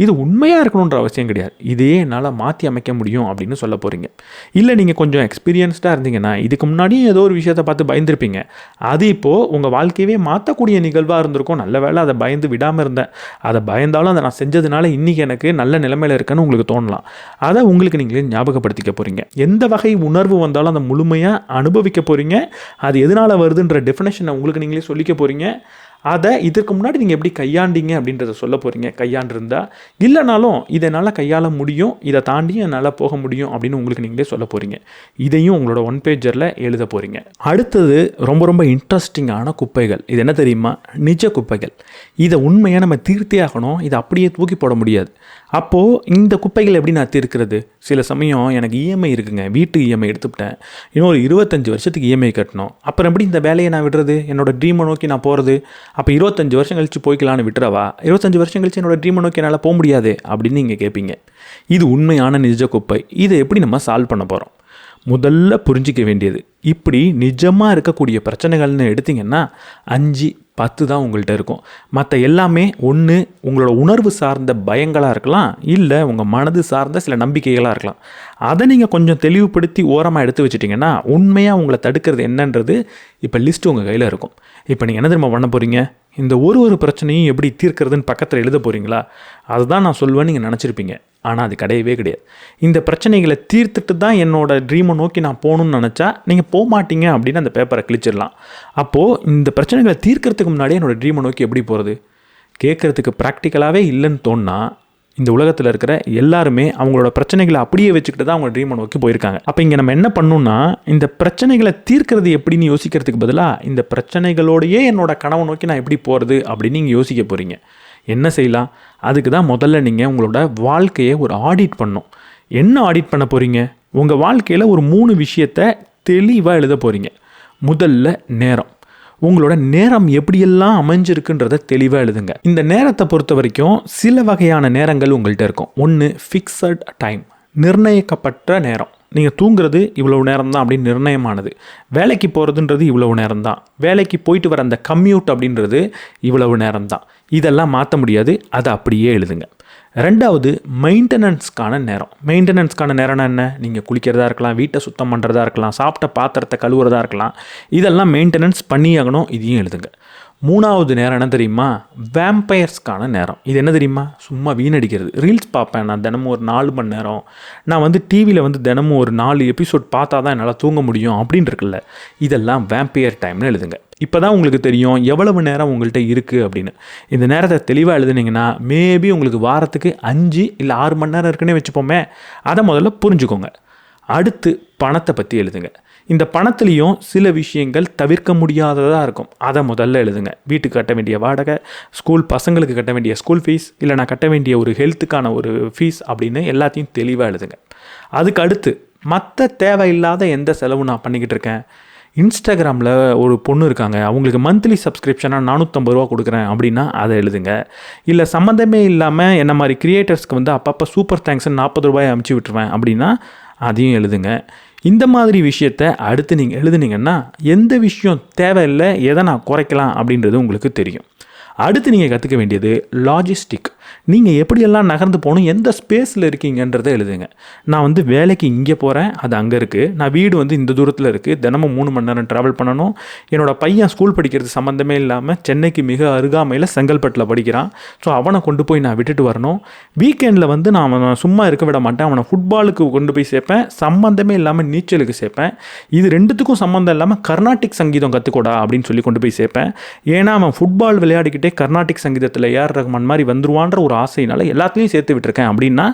இது உண்மையாக இருக்கணுன்ற அவசியம் கிடையாது. இதே என்னால் மாற்றி அமைக்க முடியும் அப்படின்னு சொல்ல போகிறீங்க. இல்லை நீங்கள் கொஞ்சம் எக்ஸ்பீரியன்ஸ்டாக இருந்தீங்கன்னா இதுக்கு முன்னாடியும் ஏதோ ஒரு விஷயத்தை பார்த்து பயந்துருப்பீங்க. அது இப்போது உங்கள் வாழ்க்கையவே மாற்றக்கூடிய நிகழ்வாக இருந்திருக்கும். நல்ல வேளை அதை பயந்து விடாமல் இருந்தேன், அதை பயந்தாலும் அதை நான் செஞ்சதுனால இன்றைக்கி எனக்கு நல்ல நிலைமையில் இருக்கேன்னு உங்களுக்கு தோணலாம். அதை உங்களுக்கு நீங்களே ஞாபகப்படுத்திக்க போகிறீங்க. எந்த வகை உணர்வு வந்தாலும் அதை முழுமையாக அனுபவிக்க போகிறீங்க. அது எதனால் வருதுன்ற டெஃபினேஷனை உங்களுக்கு நீங்களே சொல்லிக்க போகிறீங்க. அதை இதற்கு முன்னாடி நீங்கள் எப்படி கையாண்டீங்க அப்படின்றத சொல்ல போகிறீங்க. கையாண்டிருந்தா இல்லைனாலும் இதை என்னால் கையாள முடியும், இதை தாண்டியும் என்னால் போக முடியும் அப்படின்னு உங்களுக்கு நீங்களே சொல்ல போகிறீங்க. இதையும் உங்களோட 1 பேஜரில் எழுத போகிறீங்க. அடுத்தது ரொம்ப ரொம்ப இன்ட்ரெஸ்டிங்கான குப்பைகள். இது என்ன தெரியுமா? நிஜ குப்பைகள். இதை உண்மையாக நம்ம தீர்த்தே ஆகணும். இதை அப்படியே தூக்கி போட முடியாது. அப்போது இந்த குப்பைகள் எப்படி நான் தீர்க்கிறது? சில சமயம் எனக்கு இஎம்ஐ இருக்குங்க, வீட்டு இஎம்ஐ எடுத்துக்கிட்டேன், இன்னும் ஒரு 25 வருஷத்துக்கு இஎம்ஐ கட்டணும். அப்புறம் எப்படி இந்த வேலையை நான் விடுறது? என்னோட ட்ரீமை நோக்கி நான் போகிறது? அப்போ 25 வருஷம் கழித்து போய்க்கலான்னு விட்டுறவா? 25 வருஷம் கழிச்சு என்னோட ட்ரீமை நோக்கி என்னால் போக முடியாது அப்படின்னு நீங்கள் கேட்பீங்க. இது உண்மையான நிஜ குப்பை. இதை எப்படி நம்ம சால்வ் பண்ண போகிறோம்? முதல்ல புரிஞ்சிக்க வேண்டியது, இப்படி நிஜமாக இருக்கக்கூடிய பிரச்சனைகள்னு எடுத்திங்கன்னா 5, 10 தான் உங்கள்கிட்ட இருக்கும். மற்ற எல்லாமே ஒன்று உங்களோட உணர்வு சார்ந்த பயங்களாக இருக்கலாம், இல்லை உங்கள் மனது சார்ந்த சில நம்பிக்கைகளாக இருக்கலாம். அதை நீங்கள் கொஞ்சம் தெளிவுபடுத்தி ஓரமாக எடுத்து வச்சிட்டிங்கன்னா உண்மையாக உங்களை தடுக்கிறது என்னன்றது இப்போ லிஸ்ட்டு உங்கள் கையில் இருக்கும். இப்போ நீங்கள் என்ன தெரியுமா பண்ண போகிறீங்க? இந்த ஒரு பிரச்சனையும் எப்படி தீர்க்கிறதுன்னு பக்கத்தில் எழுத போகிறீங்களா? அதுதான் நான் சொல்வேன்னு நீங்கள் நினச்சிருப்பீங்க. ஆனால் அது கிடையவே கிடையாது. இந்த பிரச்சனைகளை தீர்த்துட்டு தான் என்னோடய ட்ரீமை நோக்கி நான் போகணுன்னு நினச்சா நீங்கள் போக மாட்டீங்க அப்படின்னு அந்த பேப்பரை கிழிச்சிடலாம். அப்போது இந்த பிரச்சனைகளை தீர்க்கறதுக்கு முன்னாடியே என்னோடய ட்ரீமை நோக்கி எப்படி போகிறது? கேட்குறதுக்கு ப்ராக்டிக்கலாகவே இல்லைன்னு தோணுனா இந்த உலகத்தில் இருக்கிற எல்லாருமே அவங்களோட பிரச்சனைகளை அப்படியே வச்சுக்கிட்டு தான் அவங்க ட்ரீமை நோக்கி போயிருக்காங்க. அப்போ இங்கே நம்ம என்ன பண்ணணும்னா, இந்த பிரச்சனைகளை தீர்க்கிறது எப்படின்னு யோசிக்கிறதுக்கு பதிலாக இந்த பிரச்சனைகளோடையே என்னோட கனவை நோக்கி நான் எப்படி போகிறது அப்படின்னு நீங்கள் யோசிக்க போகிறீங்க. என்ன செய்யலாம்? அதுக்கு தான் முதல்ல நீங்கள் உங்களோட வாழ்க்கையை ஒரு ஆடிட் பண்ணணும். என்ன ஆடிட் பண்ண போகிறீங்க? உங்கள் வாழ்க்கையில் ஒரு 3 விஷயத்தை தெளிவாக எழுத போகிறீங்க. முதல்ல நேரம். உங்களோட நேரம் எப்படியெல்லாம் அமைஞ்சிருக்குன்றதை தெளிவாக எழுதுங்க. இந்த நேரத்தை பொறுத்த வரைக்கும் சில வகையான நேரங்கள் உங்கள்கிட்ட இருக்கும். ஒன்று ஃபிக்ஸட் டைம், நிர்ணயிக்கப்பட்ட நேரம். நீங்கள் தூங்குறது இவ்வளவு நேரம் தான் அப்படின்னு நிர்ணயமானது. வேலைக்கு போகிறதுன்றது இவ்வளவு நேரம் தான். வேலைக்கு போயிட்டு வர அந்த கம்யூட் அப்படின்றது இவ்வளவு நேரம் தான். இதெல்லாம் மாற்ற முடியாது. அதை அப்படியே எழுதுங்க. ரெண்டாவது மெயின்டெனன்ஸ்க்கான நேரம். மெயின்டெனன்ஸ்க்கான நேரம்னா என்ன? நீங்கள் குளிக்கிறதா இருக்கலாம், வீட்டை சுத்தம் பண்ணுறதா இருக்கலாம், சாப்பிட்ட பாத்திரத்தை கழுவுறதா இருக்கலாம். இதெல்லாம் மெயின்டெனன்ஸ் பண்ணியாகணும். இதையும் எழுதுங்க. மூணாவது நேரம் என்ன தெரியுமா? வேம்பயர்ஸ்க்கான நேரம். இது என்ன தெரியுமா? சும்மா வீணடிக்கிறது. ரீல்ஸ் பார்ப்பேன் நான் தினமும் ஒரு 4 மணி நேரம். நான் டிவியில் தினமும் ஒரு 4 எபிசோட் பார்த்தா தான் என்னால் தூங்க முடியும் அப்படின்னு இருக்குல்ல. இதெல்லாம் வேம்பயர் டைம்னு எழுதுங்க. இப்போ தான் உங்களுக்கு தெரியும் எவ்வளவு நேரம் உங்கள்கிட்ட இருக்குது அப்படின்னு. இந்த நேரத்தை தெளிவாக எழுதுனீங்கன்னா மேபி உங்களுக்கு வாரத்துக்கு 5 இல்லை 6 மணி நேரம் இருக்குன்னே வச்சுப்போமே. அதை முதல்ல புரிஞ்சுக்கோங்க. அடுத்து பணத்தை பற்றி எழுதுங்க. இந்த பணத்துலேயும் சில விஷயங்கள் தவிர்க்க முடியாததாக இருக்கும். அதை முதல்ல எழுதுங்க. வீட்டுக்கு கட்ட வேண்டிய வாடகை, ஸ்கூல் பசங்களுக்கு கட்ட வேண்டிய ஸ்கூல் ஃபீஸ், இல்லை நான் கட்ட வேண்டிய ஒரு ஹெல்த்துக்கான ஒரு ஃபீஸ் அப்படின்னு எல்லாத்தையும் தெளிவாக எழுதுங்க. அதுக்கு அடுத்து மற்ற தேவையில்லாத எந்த செலவு நான் பண்ணிக்கிட்டு இருக்கேன். இன்ஸ்டாகிராமில் ஒரு பொண்ணு இருக்காங்க, அவங்களுக்கு மந்த்லி சப்ஸ்கிரிப்ஷனாக 450 ரூபா கொடுக்குறேன் அப்படின்னா அதை எழுதுங்க. இல்லை சம்மந்தமே இல்லாமல் என்ன மாதிரி கிரியேட்டர்ஸ்க்கு அப்பப்போ சூப்பர் தேங்க்ஸ்ன்னு 40 ரூபாயை அமுச்சு விட்டுருவேன் அப்படின்னா அதையும் எழுதுங்க. இந்த மாதிரி விஷயத்தை அடுத்து நீங்கள் எழுதுனீங்கன்னா எந்த விஷயம் தேவையில்லை, எதை நான் குறைக்கலாம் அப்படின்றது உங்களுக்கு தெரியும். அடுத்து நீங்கள் கற்றுக்க வேண்டியது லாஜிஸ்டிக். நீங்கள் எப்படியெல்லாம் நகர்ந்து போகணும், எந்த ஸ்பேஸில் இருக்கீங்கன்றதை எழுதுங்க. நான் வேலைக்கு இங்கே போகிறேன், அது அங்கே இருக்குது. நான் வீடு இந்த தூரத்தில் இருக்குது, தினமும் 3 மணி நேரம் ட்ராவல் பண்ணணும். என்னோடய பையன் ஸ்கூல் படிக்கிறது சம்மந்தமே இல்லாமல் சென்னைக்கு மிக அருகாமையில் செங்கல்பட்டில் படிக்கிறான். ஸோ அவனை கொண்டு போய் நான் விட்டுட்டு வரணும். வீக்கெண்டில் நான் அவனை சும்மா இருக்க விட மாட்டேன். அவனை ஃபுட்பாலுக்கு கொண்டு போய் சேர்ப்பேன், சம்மந்தமே இல்லாமல் நீச்சலுக்கு சேர்ப்பேன். இது ரெண்டுத்துக்கும் சம்மந்தம் இல்லாமல் கர்நாடிக் சங்கீதம் கற்றுக்கூடா அப்படின்னு சொல்லி கொண்டு போய் சேர்ப்பேன். ஏன்னா அவன் ஃபுட்பால் விளையாடிக்கிட்டே கர்நாடிக் சங்கீதத்தில் ஏஆர் ரஹ்மான் மாதிரி வந்துருவான்ற ஒரு ஆசையினால எல்லாத்துலேயும் சேர்த்து விட்டுருக்கேன் அப்படின்னா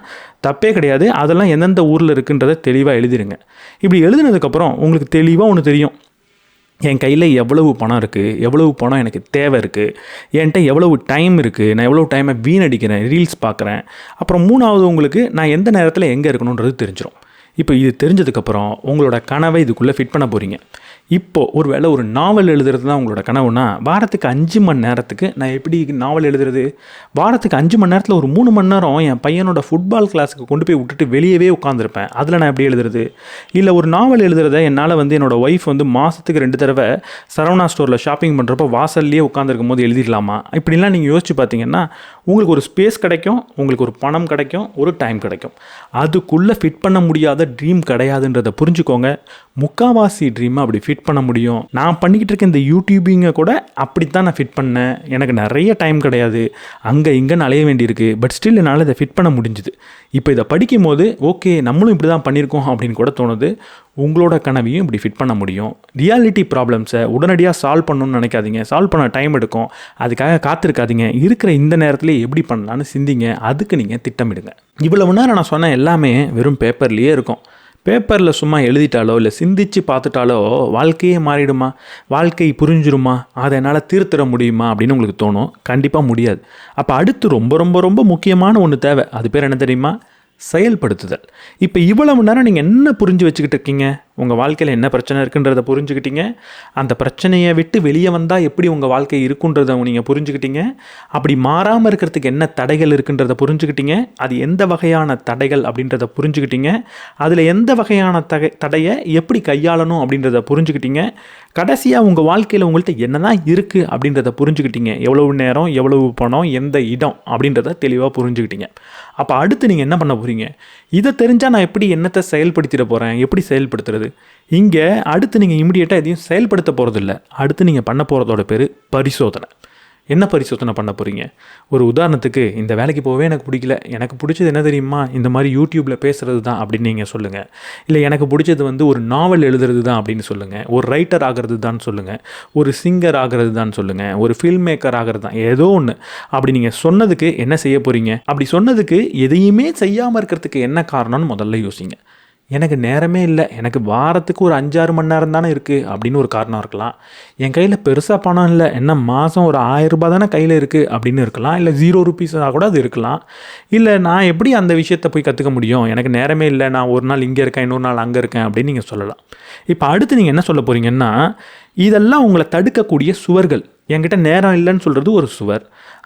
தப்பே கிடையாது. அதெல்லாம் எந்தெந்த ஊரில் இருக்குன்றதை தெளிவாக எழுதிடுங்க. இப்படி எழுதினதுக்கப்புறம் உங்களுக்கு தெளிவாக ஒன்று தெரியும். என் கையில் எவ்வளவு பணம் இருக்குது, எவ்வளவு பணம் எனக்கு தேவை இருக்குது, என்கிட்ட எவ்வளவு டைம் இருக்குது, நான் எவ்வளவு டைமை வீணடிக்கிறேன், ரீல்ஸ் பார்க்குறேன். அப்புறம் மூணாவது உங்களுக்கு நான் எந்த நேரத்தில் எங்கே இருக்கணுன்றது தெரிஞ்சிடும். இப்போ இது தெரிஞ்சதுக்கப்புறம் உங்களோட கனவை இதுக்குள்ளே ஃபிட் பண்ண போகிறீங்க. இப்போது ஒரு வேளை ஒரு நாவல் எழுதுறது தான் உங்களோட கனவுனா வாரத்துக்கு 5 மணி நேரத்துக்கு நான் எப்படி நாவல் எழுதுறது? வாரத்துக்கு 5 மணி நேரத்தில் ஒரு 3 மணி நேரம் என் பையனோட ஃபுட்பால் கிளாஸுக்கு கொண்டு போய் விட்டுட்டு வெளியவே உட்காந்துருப்பேன். அதில் நான் எப்படி எழுதுறது? இல்லை ஒரு நாவல் எழுதுறத என்னால் என்னோடய ஒய்ஃப் மாதத்துக்கு 2 தடவை சரவணா ஸ்டோரில் ஷாப்பிங் பண்ணுறப்போ வாசல்லையே உட்காந்துருக்கும் போது எழுதிடலாமா? இப்படிலாம் நீங்கள் யோசிச்சு பார்த்தீங்கன்னா உங்களுக்கு ஒரு ஸ்பேஸ் கிடைக்கும், உங்களுக்கு ஒரு பணம் கிடைக்கும், ஒரு டைம் கிடைக்கும். அதுக்குள்ளே ஃபிட் பண்ண முடியாத ட்ரீம் கிடையாதுன்றதை புரிஞ்சுக்கோங்க. முக்காவாசி ட்ரீமை அப்படி ஃபிட் பண்ண முடியும். நான் பண்ணிக்கிட்டு இருக்க இந்த யூடியூபிங்கை கூட அப்படித்தான் நான் ஃபிட் பண்ணேன். எனக்கு நிறைய டைம் கிடையாது, அங்கே இங்கேன்னு அலைய வேண்டியிருக்கு. பட் ஸ்டில் என்னால் இதை ஃபிட் பண்ண முடிஞ்சுது. இப்போ இதை படிக்கும் போது ஓகே நம்மளும் இப்படி தான் பண்ணியிருக்கோம் அப்படின்னு கூட தோணுது. உங்களோட கனவையும் இப்படி ஃபிட் பண்ண முடியும். ரியாலிட்டி ப்ராப்ளம்ஸை உடனடியாக சால்வ் பண்ணணும்னு நினைக்காதீங்க. சால்வ் பண்ண டைம் எடுக்கும், அதுக்காக காத்திருக்காதீங்க. இருக்கிற இந்த நேரத்தில் எப்படி பண்ணலான்னு சிந்திங்க. அதுக்கு நீங்கள் திட்டமிடுங்க. இவ்வளவு நேரம் நான் சொன்ன எல்லாமே வெறும் பேப்பர்லேயே இருக்கும். பேப்பரில் சும்மா எழுதிட்டாலோ இல்லை சிந்திச்சு பார்த்துட்டாலோ வாழ்க்கையே மாறிடுமா, வாழ்க்கை புரிஞ்சிருமா, அதை என்னால் தீர்த்திட முடியுமா அப்படின்னு உங்களுக்கு தோணும். கண்டிப்பாக முடியாது. அப்போ அடுத்து ரொம்ப ரொம்ப ரொம்ப முக்கியமான ஒன்று தேவை. அது பேர் என்ன தெரியுமா? செயல்படுத்துதல். இப்போ இவ்வளவு நேரம் நீங்கள் என்ன புரிஞ்சு வச்சுக்கிட்டு இருக்கீங்க? உங்கள் வாழ்க்கையில் என்ன பிரச்சனை இருக்குன்றதை புரிஞ்சுக்கிட்டீங்க. அந்த பிரச்சனையை விட்டு வெளியே வந்தால் எப்படி உங்கள் வாழ்க்கை இருக்குன்றதை நீங்கள் புரிஞ்சுக்கிட்டீங்க. அப்படி மாறாமல் இருக்கிறதுக்கு என்ன தடைகள் இருக்குன்றதை புரிஞ்சுக்கிட்டீங்க. அது எந்த வகையான தடைகள் அப்படின்றத புரிஞ்சுக்கிட்டீங்க. அதில் எந்த வகையான தடையை எப்படி கையாளணும் அப்படின்றத புரிஞ்சுக்கிட்டீங்க. கடைசியாக உங்கள் வாழ்க்கையில் உங்கள்கிட்ட என்ன தான் இருக்குது அப்படின்றத புரிஞ்சுக்கிட்டீங்க. எவ்வளவு நேரம், எவ்வளவு பணம், எந்த இடம் அப்படின்றத தெளிவாக புரிஞ்சுக்கிட்டீங்க. அப்போ அடுத்து நீங்கள் என்ன பண்ண போகிறீங்க? இதை தெரிஞ்சால் நான் எப்படி என்னத்தை செயல்படுத்திட போகிறேன், எப்படி செயல்படுத்துறது? இங்கே அடுத்து நீங்கள் இமிடியேட்டாக எதையும் செயல்படுத்த போகிறதில்ல. அடுத்து நீங்கள் பண்ண போகிறதோட பேர் பரிசோதனை. என்ன பரிசோதனை பண்ண போகிறீங்க? ஒரு உதாரணத்துக்கு, இந்த வேலைக்கு போகவே எனக்கு பிடிக்கல, எனக்கு பிடிச்சது என்ன தெரியுமா, இந்த மாதிரி யூடியூப்பில் பேசுகிறது தான் அப்படின்னு நீங்கள் சொல்லுங்கள். இல்லை எனக்கு பிடிச்சது வந்து ஒரு நாவல் எழுதுறது தான் அப்படின்னு சொல்லுங்கள். ஒரு ரைட்டர் ஆகிறது தான் சொல்லுங்கள். ஒரு சிங்கர் ஆகிறது தான் சொல்லுங்கள். ஒரு ஃபில்ம் மேக்கர் ஆகிறது தான், ஏதோ ஒன்று. அப்படி நீங்கள் சொன்னதுக்கு என்ன செய்ய போகிறீங்க? அப்படி சொன்னதுக்கு எதையுமே செய்யாமல் இருக்கிறதுக்கு என்ன காரணம்னு முதல்ல யோசிங்க. எனக்கு நேரமே இல்லை, எனக்கு வாரத்துக்கு ஒரு 5-6 மணி நேரம் தானே இருக்குது அப்படின்னு ஒரு காரணம் இருக்கலாம். என் கையில் பெருசாக பணம் இல்லை, என்ன மாதம் ஒரு 1000 ரூபாய் தானே கையில் இருக்குது அப்படின்னு இருக்கலாம். இல்லை 0 ரூபீஸாக கூட அது இருக்கலாம். இல்லை நான் எப்படி அந்த விஷயத்தை போய் கற்றுக்க முடியும், எனக்கு நேரமே இல்லை, நான் ஒரு நாள் இங்கே இருக்கேன், இன்னொரு நாள் அங்கே இருக்கேன் அப்படின்னு நீங்கள் சொல்லலாம். இப்போ அடுத்து நீங்கள் என்ன சொல்ல போகிறீங்கன்னா, இதெல்லாம் உங்களை தடுக்கக்கூடிய சுவர்கள். என்கிட்ட நேரம் இல்லைன்னு சொல்கிறது ஒரு சுவர்.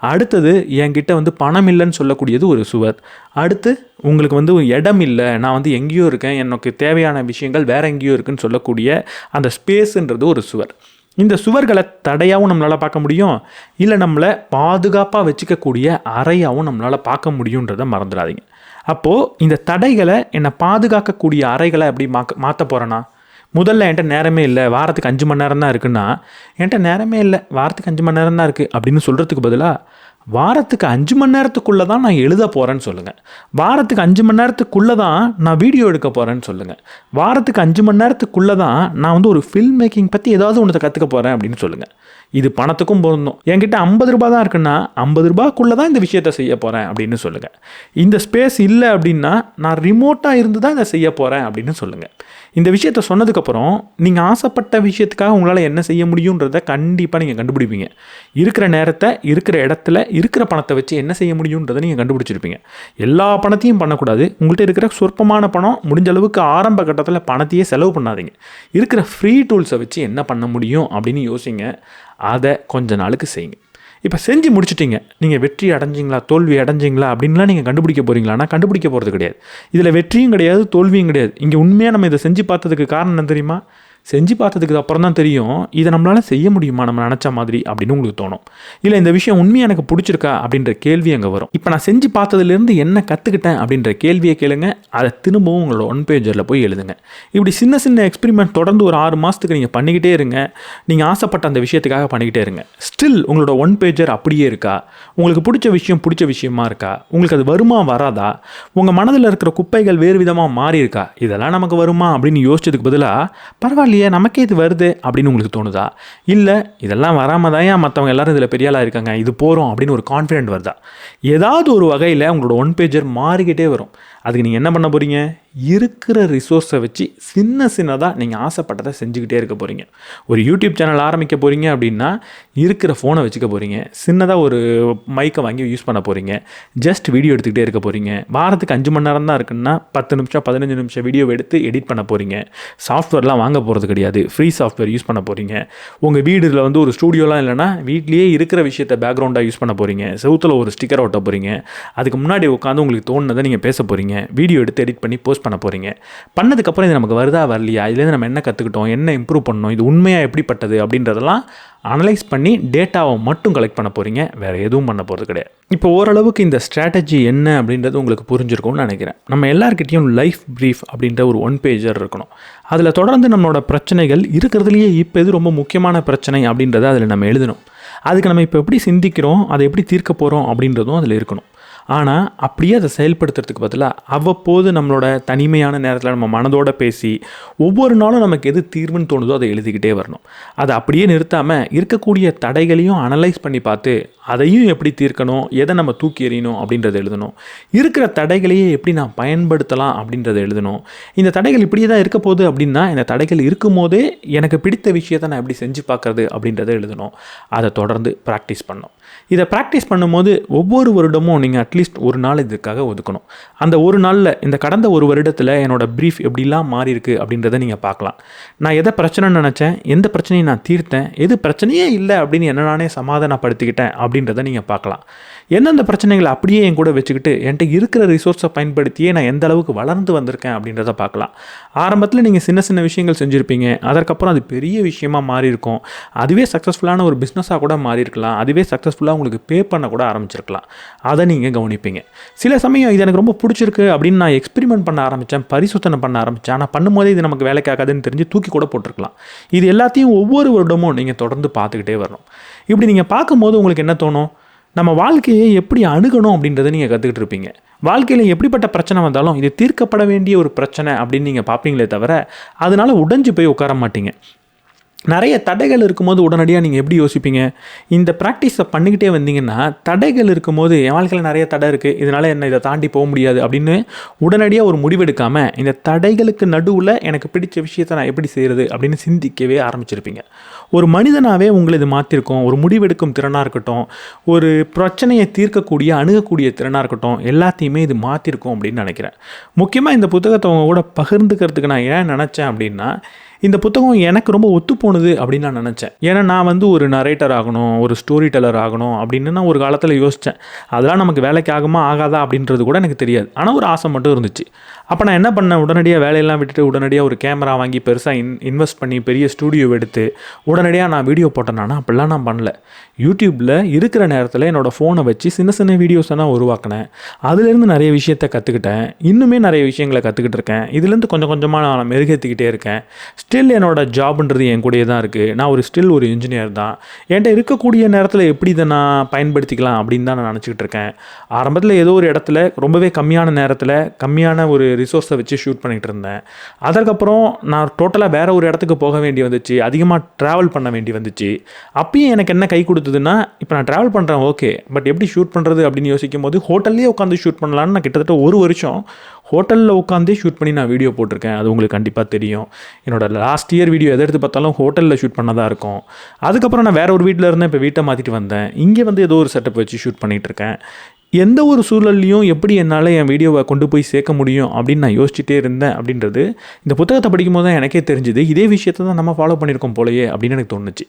அடுத்தது என்கிட்ட வந்து பணம் இல்லைன்னு சொல்லக்கூடியது ஒரு சுவர். அடுத்து உங்களுக்கு வந்து இடம் இல்லை, நான் வந்து எங்கேயோ இருக்கேன், எனக்கு தேவையான விஷயங்கள் வேறு எங்கேயோ இருக்குதுன்னு சொல்லக்கூடிய அந்த ஸ்பேஸுன்றது ஒரு சுவர். இந்த சுவர்களை தடையாகவும் நம்மளால் பார்க்க முடியும், இல்லை நம்மளை பாதுகாப்பாக வச்சுக்கக்கூடிய அறையாகவும் நம்மளால் பார்க்க முடியுன்றதை மறந்துடாதீங்க. அப்போது இந்த தடைகளை என்னை பாதுகாக்கக்கூடிய அறைகளை எப்படி மாற்ற போகிறேன்னா, முதல்ல என்கிட்ட நேரமே இல்லை, வாரத்துக்கு 5 மணி நேரம் தான் இருக்குன்னா, என்கிட்ட நேரமே இல்லை, வாரத்துக்கு 5 மணி நேரம் தான் இருக்குது அப்படின்னு சொல்கிறதுக்கு பதிலாக, வாரத்துக்கு 5 மணி நேரத்துக்குள்ளே தான் நான் எழுத போகிறேன்னு சொல்லுங்கள். வாரத்துக்கு 5 மணி நேரத்துக்குள்ளே தான் நான் வீடியோ எடுக்க போகிறேன்னு சொல்லுங்கள். வாரத்துக்கு 5 மணி நேரத்துக்குள்ளே தான் நான் வந்து ஒரு ஃபில்ம் மேக்கிங் பற்றி ஏதாவது ஒன்று கற்றுக்க போகிறேன் அப்படின்னு சொல்லுங்கள். இது பணத்துக்கும் பொருந்தும். என்கிட்ட 50 ரூபா தான் இருக்குன்னா 50 ரூபாய்க்குள்ளே தான் இந்த விஷயத்தை செய்ய போகிறேன் அப்படின்னு சொல்லுங்கள். இந்த ஸ்பேஸ் இல்லை அப்படின்னா நான் ரிமோட்டாக இருந்து தான் இதை செய்ய போகிறேன் அப்படின்னு சொல்லுங்கள். இந்த விஷயத்த சொன்னதுக்கப்புறம் நீங்கள் ஆசைப்பட்ட விஷயத்துக்காக உங்களால் என்ன செய்ய முடியுன்றதை கண்டிப்பாக நீங்கள் கண்டுபிடிப்பீங்க. இருக்கிற நேரத்தை, இருக்கிற இடத்துல, இருக்கிற பணத்தை வச்சு என்ன செய்ய முடியுன்றதை நீங்கள் கண்டுபிடிச்சிருப்பீங்க. எல்லா பணத்தையும் பண்ணக்கூடாது. உங்கள்கிட்ட இருக்கிற சொற்பமான பணம், முடிஞ்ச அளவுக்கு ஆரம்ப கட்டத்தில் பணத்தையே செலவு பண்ணாதீங்க. இருக்கிற ஃப்ரீ டூல்ஸை வச்சு என்ன பண்ண முடியும் அப்படின்னு யோசிங்க. அதை கொஞ்ச நாளுக்கு செய்யுங்க. இப்போ செஞ்சு முடிச்சிட்டிங்க, நீங்கள் வெற்றி அடைஞ்சிங்களா தோல்வி அடைஞ்சிங்களா அப்படின்லாம் நீங்கள் கண்டுபிடிக்க போகிறீங்களான்னா கண்டுபிடிக்க போகிறது கிடையாது. இதில் வெற்றியும் கிடையாது, தோல்வியும் கிடையாது. இங்கே உண்மையாக நம்ம இதை செஞ்சு பார்த்ததுக்கு காரணம் என்ன தெரியுமா? செஞ்சு பார்த்ததுக்கு அப்புறம் தான் தெரியும் இதை நம்மளால் செய்ய முடியுமா நம்ம நினச்ச மாதிரி அப்படின்னு உங்களுக்கு தோணும். இல்லை இந்த விஷயம் உண்மையாக எனக்கு பிடிச்சிருக்கா அப்படின்ற கேள்வி அங்கே வரும். இப்போ நான் செஞ்சு பார்த்ததுலேருந்து என்ன கற்றுக்கிட்டேன் அப்படின்ற கேள்வியை கேளுங்க. அதை திரும்பவும் உங்களோட ஒன் பேஜரில் போய் எழுதுங்க. இப்படி சின்ன சின்ன எக்ஸ்பெரிமெண்ட் தொடர்ந்து ஒரு 6 மாதத்துக்கு நீங்கள் பண்ணிக்கிட்டே இருங்க. நீங்கள் ஆசைப்பட்ட அந்த விஷயத்துக்காக பண்ணிக்கிட்டே இருங்க. ஸ்டில் உங்களோட ஒன் பேஜர் அப்படியே இருக்கா? உங்களுக்கு பிடிச்ச விஷயமா இருக்கா? உங்களுக்கு அது வருமா வராதா? உங்கள் மனதில் இருக்கிற குப்பைகள் வேறு விதமாக மாறி இருக்கா? இதெல்லாம் நமக்கு வருமா அப்படின்னு யோசிச்சதுக்கு பதிலாக, பரவாயில்லையே நமக்கே இது வருது அப்படின்னு உங்களுக்கு தோணுதா? இல்லை இதெல்லாம் வராமல் தான் ஏன் மற்றவங்க எல்லாரும் இதில் பெரிய ஆளாக இருக்காங்க, இது போகிறோம் அப்படின்னு ஒரு கான்ஃபிடென்ட் வருதா? ஏதாவது ஒரு வகையில் உங்களோட ஒன் பேஜர் மாறிக்கிட்டே வரும். அதுக்கு நீங்கள் என்ன பண்ண போகிறீங்க? இருக்கிற ரிசோர்ஸை வச்சு சின்னதாக நீங்கள் ஆசைப்பட்டதை செஞ்சுக்கிட்டே இருக்க போகிறீங்க. ஒரு யூடியூப் சேனல் ஆரம்பிக்க போகிறீங்க அப்படின்னா இருக்கிற ஃபோனை வச்சுக்க போகிறீங்க. சின்னதாக ஒரு மைக்கை வாங்கி யூஸ் பண்ண போகிறீங்க. ஜஸ்ட் வீடியோ எடுத்துக்கிட்டே இருக்க போகிறீங்க. வாரத்துக்கு 5 மணி நேரம் தான் இருக்குன்னா 10 நிமிஷம் 15 நிமிஷம் வீடியோ எடுத்து எடிட் பண்ண போகிறீங்க. சாஃப்ட்வேர்லாம் வாங்க போகிறது கிடையாது, ஃப்ரீ சாஃப்ட்வேர் யூஸ் பண்ண போகிறீங்க. உங்கள் வீடில் வந்து ஒரு ஸ்டூடியோலாம் இல்லைனா வீட்லேயே இருக்கிற விஷயத்தை பேக்ரவுண்டாக யூஸ் பண்ண போகிறீங்க. செவுத்தில் ஒரு ஸ்டிக்கர் ஒட்ட போகிறீங்க. அதுக்கு முன்னாடி உட்காந்து உங்களுக்கு தோணுனதை நீங்கள் பேச போகிறீங்க. வீடியோ எடுத்து எடிட் பண்ணி போஸ்ட் பண்ண போகிறீங்க. பண்ணதுக்கப்புறம் இது நமக்கு வருதா வரலையா, இதுலேருந்து நம்ம என்ன கற்றுக்கிட்டோம், என்ன இம்ப்ரூவ் பண்ணோம், இது உண்மையாக எப்படிப்பட்டது அப்படின்றதெல்லாம் அனலைஸ் பண்ணி டேட்டாவை மட்டும் கலெக்ட் பண்ண போகிறீங்க. வேறு எதுவும் பண்ண போகிறது கிடையாது. இப்போ ஓரளவுக்கு இந்த ஸ்ட்ராட்டஜி என்ன அப்படின்றது உங்களுக்கு புரிஞ்சிருக்கும்னு நினைக்கிறேன். நம்ம எல்லாருக்கிட்டையும் லைஃப் ப்ரீஃப் அப்படின்ற ஒரு ஒன் பேஜர் இருக்கணும். அதில் தொடர்ந்து நம்மளோட பிரச்சனைகள் இருக்கிறதுலையே இப்போ எது ரொம்ப முக்கியமான பிரச்சனை அப்படின்றத அதில் நம்ம எழுதணும். அதுக்கு நம்ம இப்போ எப்படி சிந்திக்கிறோம், அதை எப்படி தீர்க்க போகிறோம் அப்படின்றதும் அதில் இருக்கணும். ஆனால் அப்படியே அதை செயல்படுத்துறதுக்கு பதிலாக அவ்வப்போது நம்மளோட தனிமையான நேரத்தில் நம்ம மனதோடு பேசி ஒவ்வொரு நாளும் நமக்கு எது தீர்வுன்னு தோணுதோ அதை எழுதிக்கிட்டே வரணும். அதை அப்படியே நிறுத்தாமல் இருக்கக்கூடிய தடைகளையும் அனலைஸ் பண்ணி பார்த்து அதையும் எப்படி தீர்க்கணும், எதை நம்ம தூக்கி எறியணும் அப்படின்றத எழுதணும். இருக்கிற தடைகளையே எப்படி நான் பயன்படுத்தலாம் அப்படின்றத எழுதணும். இந்த தடைகள் இப்படியே தான் இருக்க போகுது அப்படின்னா இந்த தடைகள் இருக்கும் போதே எனக்கு பிடித்த விஷயத்தை நான் எப்படி செஞ்சு பார்க்குறது அப்படின்றத எழுதணும். அதை தொடர்ந்து ப்ராக்டிஸ் பண்ணணும். இதை ப்ராக்டிஸ் பண்ணும்போது ஒவ்வொரு வருடமும் நீங்கள் அட்லீஸ்ட் ஒரு நாள் இதுக்காக ஒதுக்கணும். அந்த ஒரு நாளில் இந்த கடந்த ஒரு வருடத்தில் என்னோடய ப்ரீஃப் எப்படிலாம் மாறி இருக்குது அப்படின்றத நீங்கள் பார்க்கலாம். நான் எதை பிரச்சனைன்னு நினச்சேன், எந்த பிரச்சனையை நான் தீர்த்தேன், எது பிரச்சனையே இல்லை அப்படின்னு என்ன நானே சமாதானப்படுத்திக்கிட்டேன் அப்படின்றத நீங்கள் பார்க்கலாம். எந்தெந்த பிரச்சனைகளை அப்படியே என் கூட வச்சுக்கிட்டு என்கிட்ட இருக்கிற ரிசோர்ஸை பயன்படுத்தியே நான் எந்த அளவுக்கு வளர்ந்து வந்திருக்கேன் அப்படின்றத பார்க்கலாம். ஆரம்பத்தில் நீங்கள் சின்ன சின்ன விஷயங்கள் செஞ்சுருப்பீங்க, அதற்கப்புறம் அது பெரிய விஷயமாக மாறி இருக்கும். அதுவே சக்ஸஸ்ஃபுல்லான ஒரு பிஸ்னஸாக கூட மாறி இருக்கலாம். அதுவே சக்ஸஸ்ஃபுல்லாக உங்களுக்கு பே பண்ண கூட ஆரம்பிச்சிருக்கலாம். அதை நீங்கள் கவனிப்பீங்க. சில சமயம் இது எனக்கு ரொம்ப பிடிச்சிருக்கு அப்படின்னு நான் எக்ஸ்பெரிமெண்ட் பண்ண ஆரம்பித்தேன், பரிசோதனை பண்ண ஆரம்பித்தேன். ஆனால் பண்ணும்போதே இது நமக்கு வேலைக்கு ஆகாதுன்னு தெரிஞ்சு தூக்கி கூட போட்டிருக்கலாம். இது எல்லாத்தையும் ஒவ்வொரு வருடமும் நீங்கள் தொடர்ந்து பார்த்துக்கிட்டே வரணும். இப்படி நீங்கள் பார்க்கும்போது உங்களுக்கு என்ன தோணும்? நம்ம வாழ்க்கையை எப்படி அணுகணும் அப்படின்றத நீங்கள் கற்றுக்கிட்டு இருப்பீங்க. வாழ்க்கையில் எப்படிப்பட்ட பிரச்சனை வந்தாலும் இது தீர்க்கப்பட வேண்டிய ஒரு பிரச்சனை அப்படின்னு நீங்கள் பார்ப்பீங்களே தவிர அதனால் உடைஞ்சு போய் உட்கார மாட்டீங்க. நிறைய தடைகள் இருக்கும்போது உடனடியாக நீங்கள் எப்படி யோசிப்பீங்க? இந்த ப்ராக்டிஸை பண்ணிக்கிட்டே வந்தீங்கன்னா தடைகள் இருக்கும்போது என் வாழ்க்கையில் நிறைய தடை இருக்குது, இதனால் என்ன இதை தாண்டி போக முடியாது அப்படின்னு உடனடியாக ஒரு முடிவெடுக்காமல் இந்த தடைகளுக்கு நடுவில் எனக்கு பிடிச்ச விஷயத்தை நான் எப்படி செய்கிறது அப்படின்னு சிந்திக்கவே ஆரம்பிச்சிருப்பீங்க. ஒரு மனிதனாகவே உங்களை இது மாற்றிருக்கோம். ஒரு முடிவெடுக்கும் திறனாக இருக்கட்டும், ஒரு பிரச்சனையை தீர்க்கக்கூடிய அணுகக்கூடிய திறனாக இருக்கட்டும், எல்லாத்தையுமே இது மாற்றிருக்கோம் அப்படின்னு நினைக்கிறேன். முக்கியமாக இந்த புத்தகத்தை அவங்க கூட பகிர்ந்துக்கிறதுக்கு நான் ஏன் நினச்சேன் அப்படின்னா, இந்த புத்தகம் எனக்கு ரொம்ப ஒத்து போணுது அப்படின்னு நான் நினச்சேன். ஏன்னா நான் ஒரு நரேட்டர் ஆகணும், ஒரு ஸ்டோரி டெல்லர் ஆகணும் அப்படின்னு நான் ஒரு காலத்தில் யோசித்தேன். அதெல்லாம் நமக்கு வேலைக்கு ஆகுமா ஆகாதா அப்படின்றது கூட எனக்கு தெரியாது. ஆனால் ஒரு ஆசை மட்டும் இருந்துச்சு. அப்போ நான் என்ன பண்ணேன், உடனடியாக வேலையெல்லாம் விட்டுட்டு உடனடியாக ஒரு கேமரா வாங்கி பெருசாக இன்வெஸ்ட் பண்ணி பெரிய ஸ்டூடியோ எடுத்து உடனடியாக நான் வீடியோ போட்டேன்னா அப்படிலாம் நான் பண்ணல. யூடியூப்பில் இருக்கிற நேரத்தில் என்னோடய ஃபோனை வச்சு சின்ன சின்ன வீடியோஸை நான் உருவாக்கினேன். அதுலேருந்து நிறைய விஷயத்தை கற்றுக்கிட்டேன். இன்னுமே நிறைய விஷயங்களை கற்றுக்கிட்டு இருக்கேன். இதுலேருந்து கொஞ்சம் கொஞ்சமாக நான் மெருகேற்றிக்கிட்டே இருக்கேன். ஸ்டில் என்னோட ஜாப்ன்றது என் கூடயே தான் இருக்குது. நான் ஒரு இன்ஜினியர் தான். என்கிட்ட இருக்கக்கூடிய நேரத்தில் எப்படி இதை நான் பயன்படுத்திக்கலாம் அப்படின்னு தான் நான் நினச்சிக்கிட்டு இருக்கேன். ஆரம்பத்தில் ஏதோ ஒரு இடத்துல ரொம்பவே கம்மியான நேரத்தில் கம்மியான ஒரு ரிசோர்ஸை வச்சு ஷூட் பண்ணிகிட்டு இருந்தேன். அதற்கப்புறம் நான் டோட்டலாக வேறு ஒரு இடத்துக்கு போக வேண்டி வந்துச்சு, அதிகமாக ட்ராவல் பண்ண வேண்டி வந்துச்சு. அப்பயும் எனக்கு என்ன கை கொடுத்ததுன்னா, இப்போ நான் ட்ராவல் பண்ணுறேன் ஓகே, பட் எப்படி ஷூட் பண்ணுறது அப்படின்னு யோசிக்கும் போது ஹோட்டல்லேயே உட்காந்து ஷூட் பண்ணலான்னு நான் கிட்டத்தட்ட ஒரு வருஷம் ஹோட்டலில் உட்காந்தே ஷூட் பண்ணி நான் வீடியோ போட்டிருக்கேன். அது உங்களுக்கு கண்டிப்பாக தெரியும். என்னோடய லாஸ்ட் இயர் வீடியோ எதை எடுத்து பார்த்தாலும் ஹோட்டலில் ஷூட் பண்ணதாக இருக்கும். அதுக்கப்புறம் நான் வேறு ஒரு வீட்டில் இருந்தேன், இப்போ வீட்டை மாற்றிட்டு வந்தேன். இங்கே ஏதோ ஒரு செட்டப் வச்சு ஷூட் பண்ணிகிட்ருக்கேன். எந்த ஒரு சூழல்லையும் எப்படி என்னால் என் வீடியோவை கொண்டு போய் சேர்க்க முடியும் அப்படின்னு நான் யோசிச்சுட்டே இருந்தேன். அப்படின்றது இந்த புத்தகத்தை படிக்கும் போது தான் எனக்கே தெரிஞ்சுது. இதே விஷயத்தை தான் நம்ம ஃபாலோ பண்ணியிருக்கோம் போலயே அப்படின்னு எனக்கு தோணுச்சு.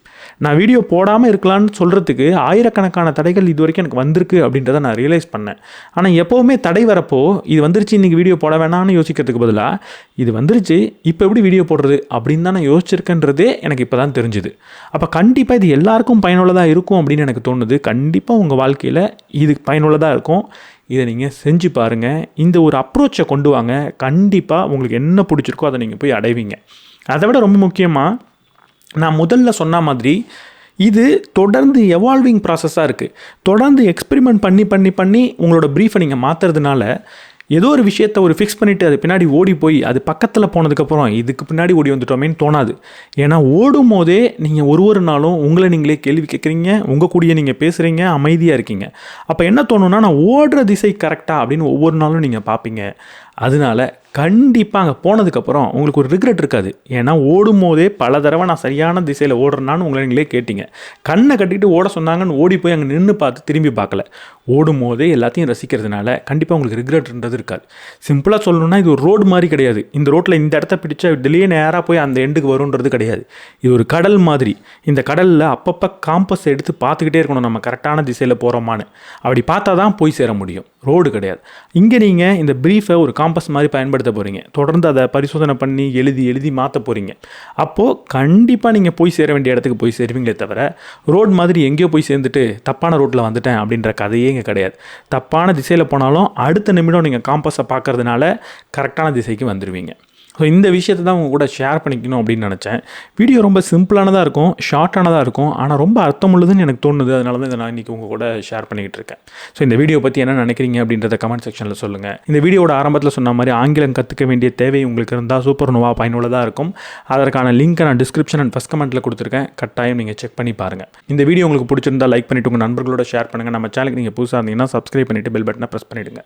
நான் வீடியோ போடாமல் இருக்கலான்னு சொல்கிறதுக்கு ஆயிரக்கணக்கான தடைகள் இது வரைக்கும் எனக்கு வந்திருக்கு அப்படின்றத நான் ரியலைஸ் பண்ணேன். ஆனால் எப்போவுமே தடை வரப்போ இது வந்துருச்சு, இன்றைக்கி வீடியோ போட வேணாம்னு யோசிக்கிறதுக்கு பதிலாக இது வந்துருச்சு, இப்போ எப்படி வீடியோ போடுறது அப்படின்னு தான் நான் யோசிச்சிருக்கேன்றதே எனக்கு இப்போ தான் தெரிஞ்சுது. அப்போ கண்டிப்பாக இது எல்லாருக்கும் பயனுள்ளதாக இருக்கும் அப்படின்னு எனக்கு தோணுது. கண்டிப்பாக உங்கள் வாழ்க்கையில் இது பயனுள்ளதாக இருக்கும். இதை நீங்கள் செஞ்சு பாருங்கள். இந்த ஒரு அப்ரோச்சை கொண்டு வாங்க. கண்டிப்பாக உங்களுக்கு என்ன பிடிச்சிருக்கோ அதை நீங்கள் போய் அடைவீங்க. அதை விட ரொம்ப முக்கியமாக நான் முதல்ல சொன்ன மாதிரி இது தொடர்ந்து எவால்விங் ப்ராசஸாக இருக்குது. தொடர்ந்து எக்ஸ்பெரிமெண்ட் பண்ணி உங்களோட ப்ரீஃபை நீங்கள் மாற்றுறதுனால ஏதோ ஒரு விஷயத்தை ஒரு ஃபிக்ஸ் பண்ணிவிட்டு அது பின்னாடி ஓடி போய் அது பக்கத்தில் போனதுக்கப்புறம் இதுக்கு பின்னாடி ஓடி வந்துட்டோமேன்னு தோணாது. ஏன்னா ஓடும் போதே நீங்கள் ஒரு நாளும் உங்களை நீங்களே கேள்வி கேட்குறீங்க, உங்கள் கூடயே நீங்கள் பேசுகிறீங்க, அமைதியாக இருக்கீங்க. அப்போ என்ன தோணுன்னா, நான் ஓடுற திசை கரெக்டாக அப்படின்னு ஒவ்வொரு நாளும் நீங்கள் பார்ப்பீங்க. அதனால கண்டிப்பாக அங்கே போனதுக்கப்புறம் உங்களுக்கு ஒரு ரிக்ரெட் இருக்காது. ஏன்னா ஓடும் போதே பல தடவை நான் சரியான திசையில் ஓடுறேன்னான்னு உங்களை நீங்களே கேட்டீங்க. கண்ணை கட்டிட்டு ஓட சொன்னாங்கன்னு ஓடி போய் அங்கே நின்று பார்த்து திரும்பி பார்க்கல. ஓடும் போதே எல்லாத்தையும் ரசிக்கிறதுனால கண்டிப்பாக உங்களுக்கு ரிக்ரெட்ன்றது இருக்காது. சிம்பிளாக சொல்லணும்னா இது ஒரு ரோடு மாதிரி கிடையாது. இந்த ரோட்டில் இந்த இடத்த பிடிச்சா இதுலேயே நேராக போய் அந்த எண்டுக்கு வரும்ன்றது கிடையாது. இது ஒரு கடல் மாதிரி. இந்த கடலில் அப்பப்போ காம்பஸ் எடுத்து பார்த்துக்கிட்டே இருக்கணும் நம்ம கரெக்டான திசையில் போகிறோமான்னு. அப்படி பார்த்தா தான் போய் சேர முடியும். ரோடு கிடையாது. இங்கே நீங்கள் இந்த ப்ரீஃபை ஒரு காம்பஸ் மாதிரி பயன்படுத்த போகிறீங்க. தொடர்ந்து அதை பரிசோதனை பண்ணி எழுதி மாற்ற போகிறீங்க. அப்போது கண்டிப்பாக நீங்கள் போய் சேர வேண்டிய இடத்துக்கு போய் சேருவீங்களே தவிர ரோடு மாதிரி எங்கேயோ போய் சேர்ந்துட்டு தப்பான ரோட்டில் வந்துட்டேன் அப்படின்ற கதையே இங்கே கிடையாது. தப்பான திசையில் போனாலும் அடுத்த நிமிடம் நீங்கள் காம்பஸை பார்க்கறதுனால கரெக்டான திசைக்கு வந்துடுவீங்க. ஸோ இந்த விஷயத்தை தான் உங்கள் கூட ஷேர் பண்ணிக்கணும் அப்படின்னு நினச்சேன். வீடியோ ரொம்ப சிம்பிளானதாக இருக்கும், ஷார்ட்டானதாக இருக்கும், ஆனால் ரொம்ப அர்த்தமுள்ளதுன்னு எனக்கு தோணுது. அதனால தான் இதை நான் இன்றைக்கி உங்கள் கூட ஷேர் பண்ணிக்கிட்டு இருக்கேன். ஸோ இந்த வீடியோ பற்றி என்ன நினைக்கிறீங்க அப்படின்றத கமெண்ட் செக்ஷனில் சொல்லுங்கள். இந்த வீடியோட ஆரம்பத்தில் சொன்ன மாதிரி ஆங்கிலம் கற்றுக்க வேண்டிய தேவை உங்களுக்கு இருந்தால் சூப்பர் நோவா பயனுள்ளதாக இருக்கும். அதற்கான லிங்க்கை நான் டிஸ்கிரிப்ஷன் அண்ட் ஃபஸ்ட் கமெண்ட்டில் கொடுத்துருக்கேன். கட்டாயம் நீங்கள் செக் பண்ணி பாருங்கள். இந்த வீடியோ உங்களுக்கு பிடிச்சிருந்தால் லைக் பண்ணிவிட்டு உங்கள் நண்பர்களோட ஷேர் பண்ணுங்கள். நம்ம சேனலுக்கு நீங்கள் புதுசாக இருந்தீங்கன்னா சப்ஸ்கிரைப் பண்ணிவிட்டு பெல் பட்டனை ப்ரெஸ் பண்ணிவிடுங்க.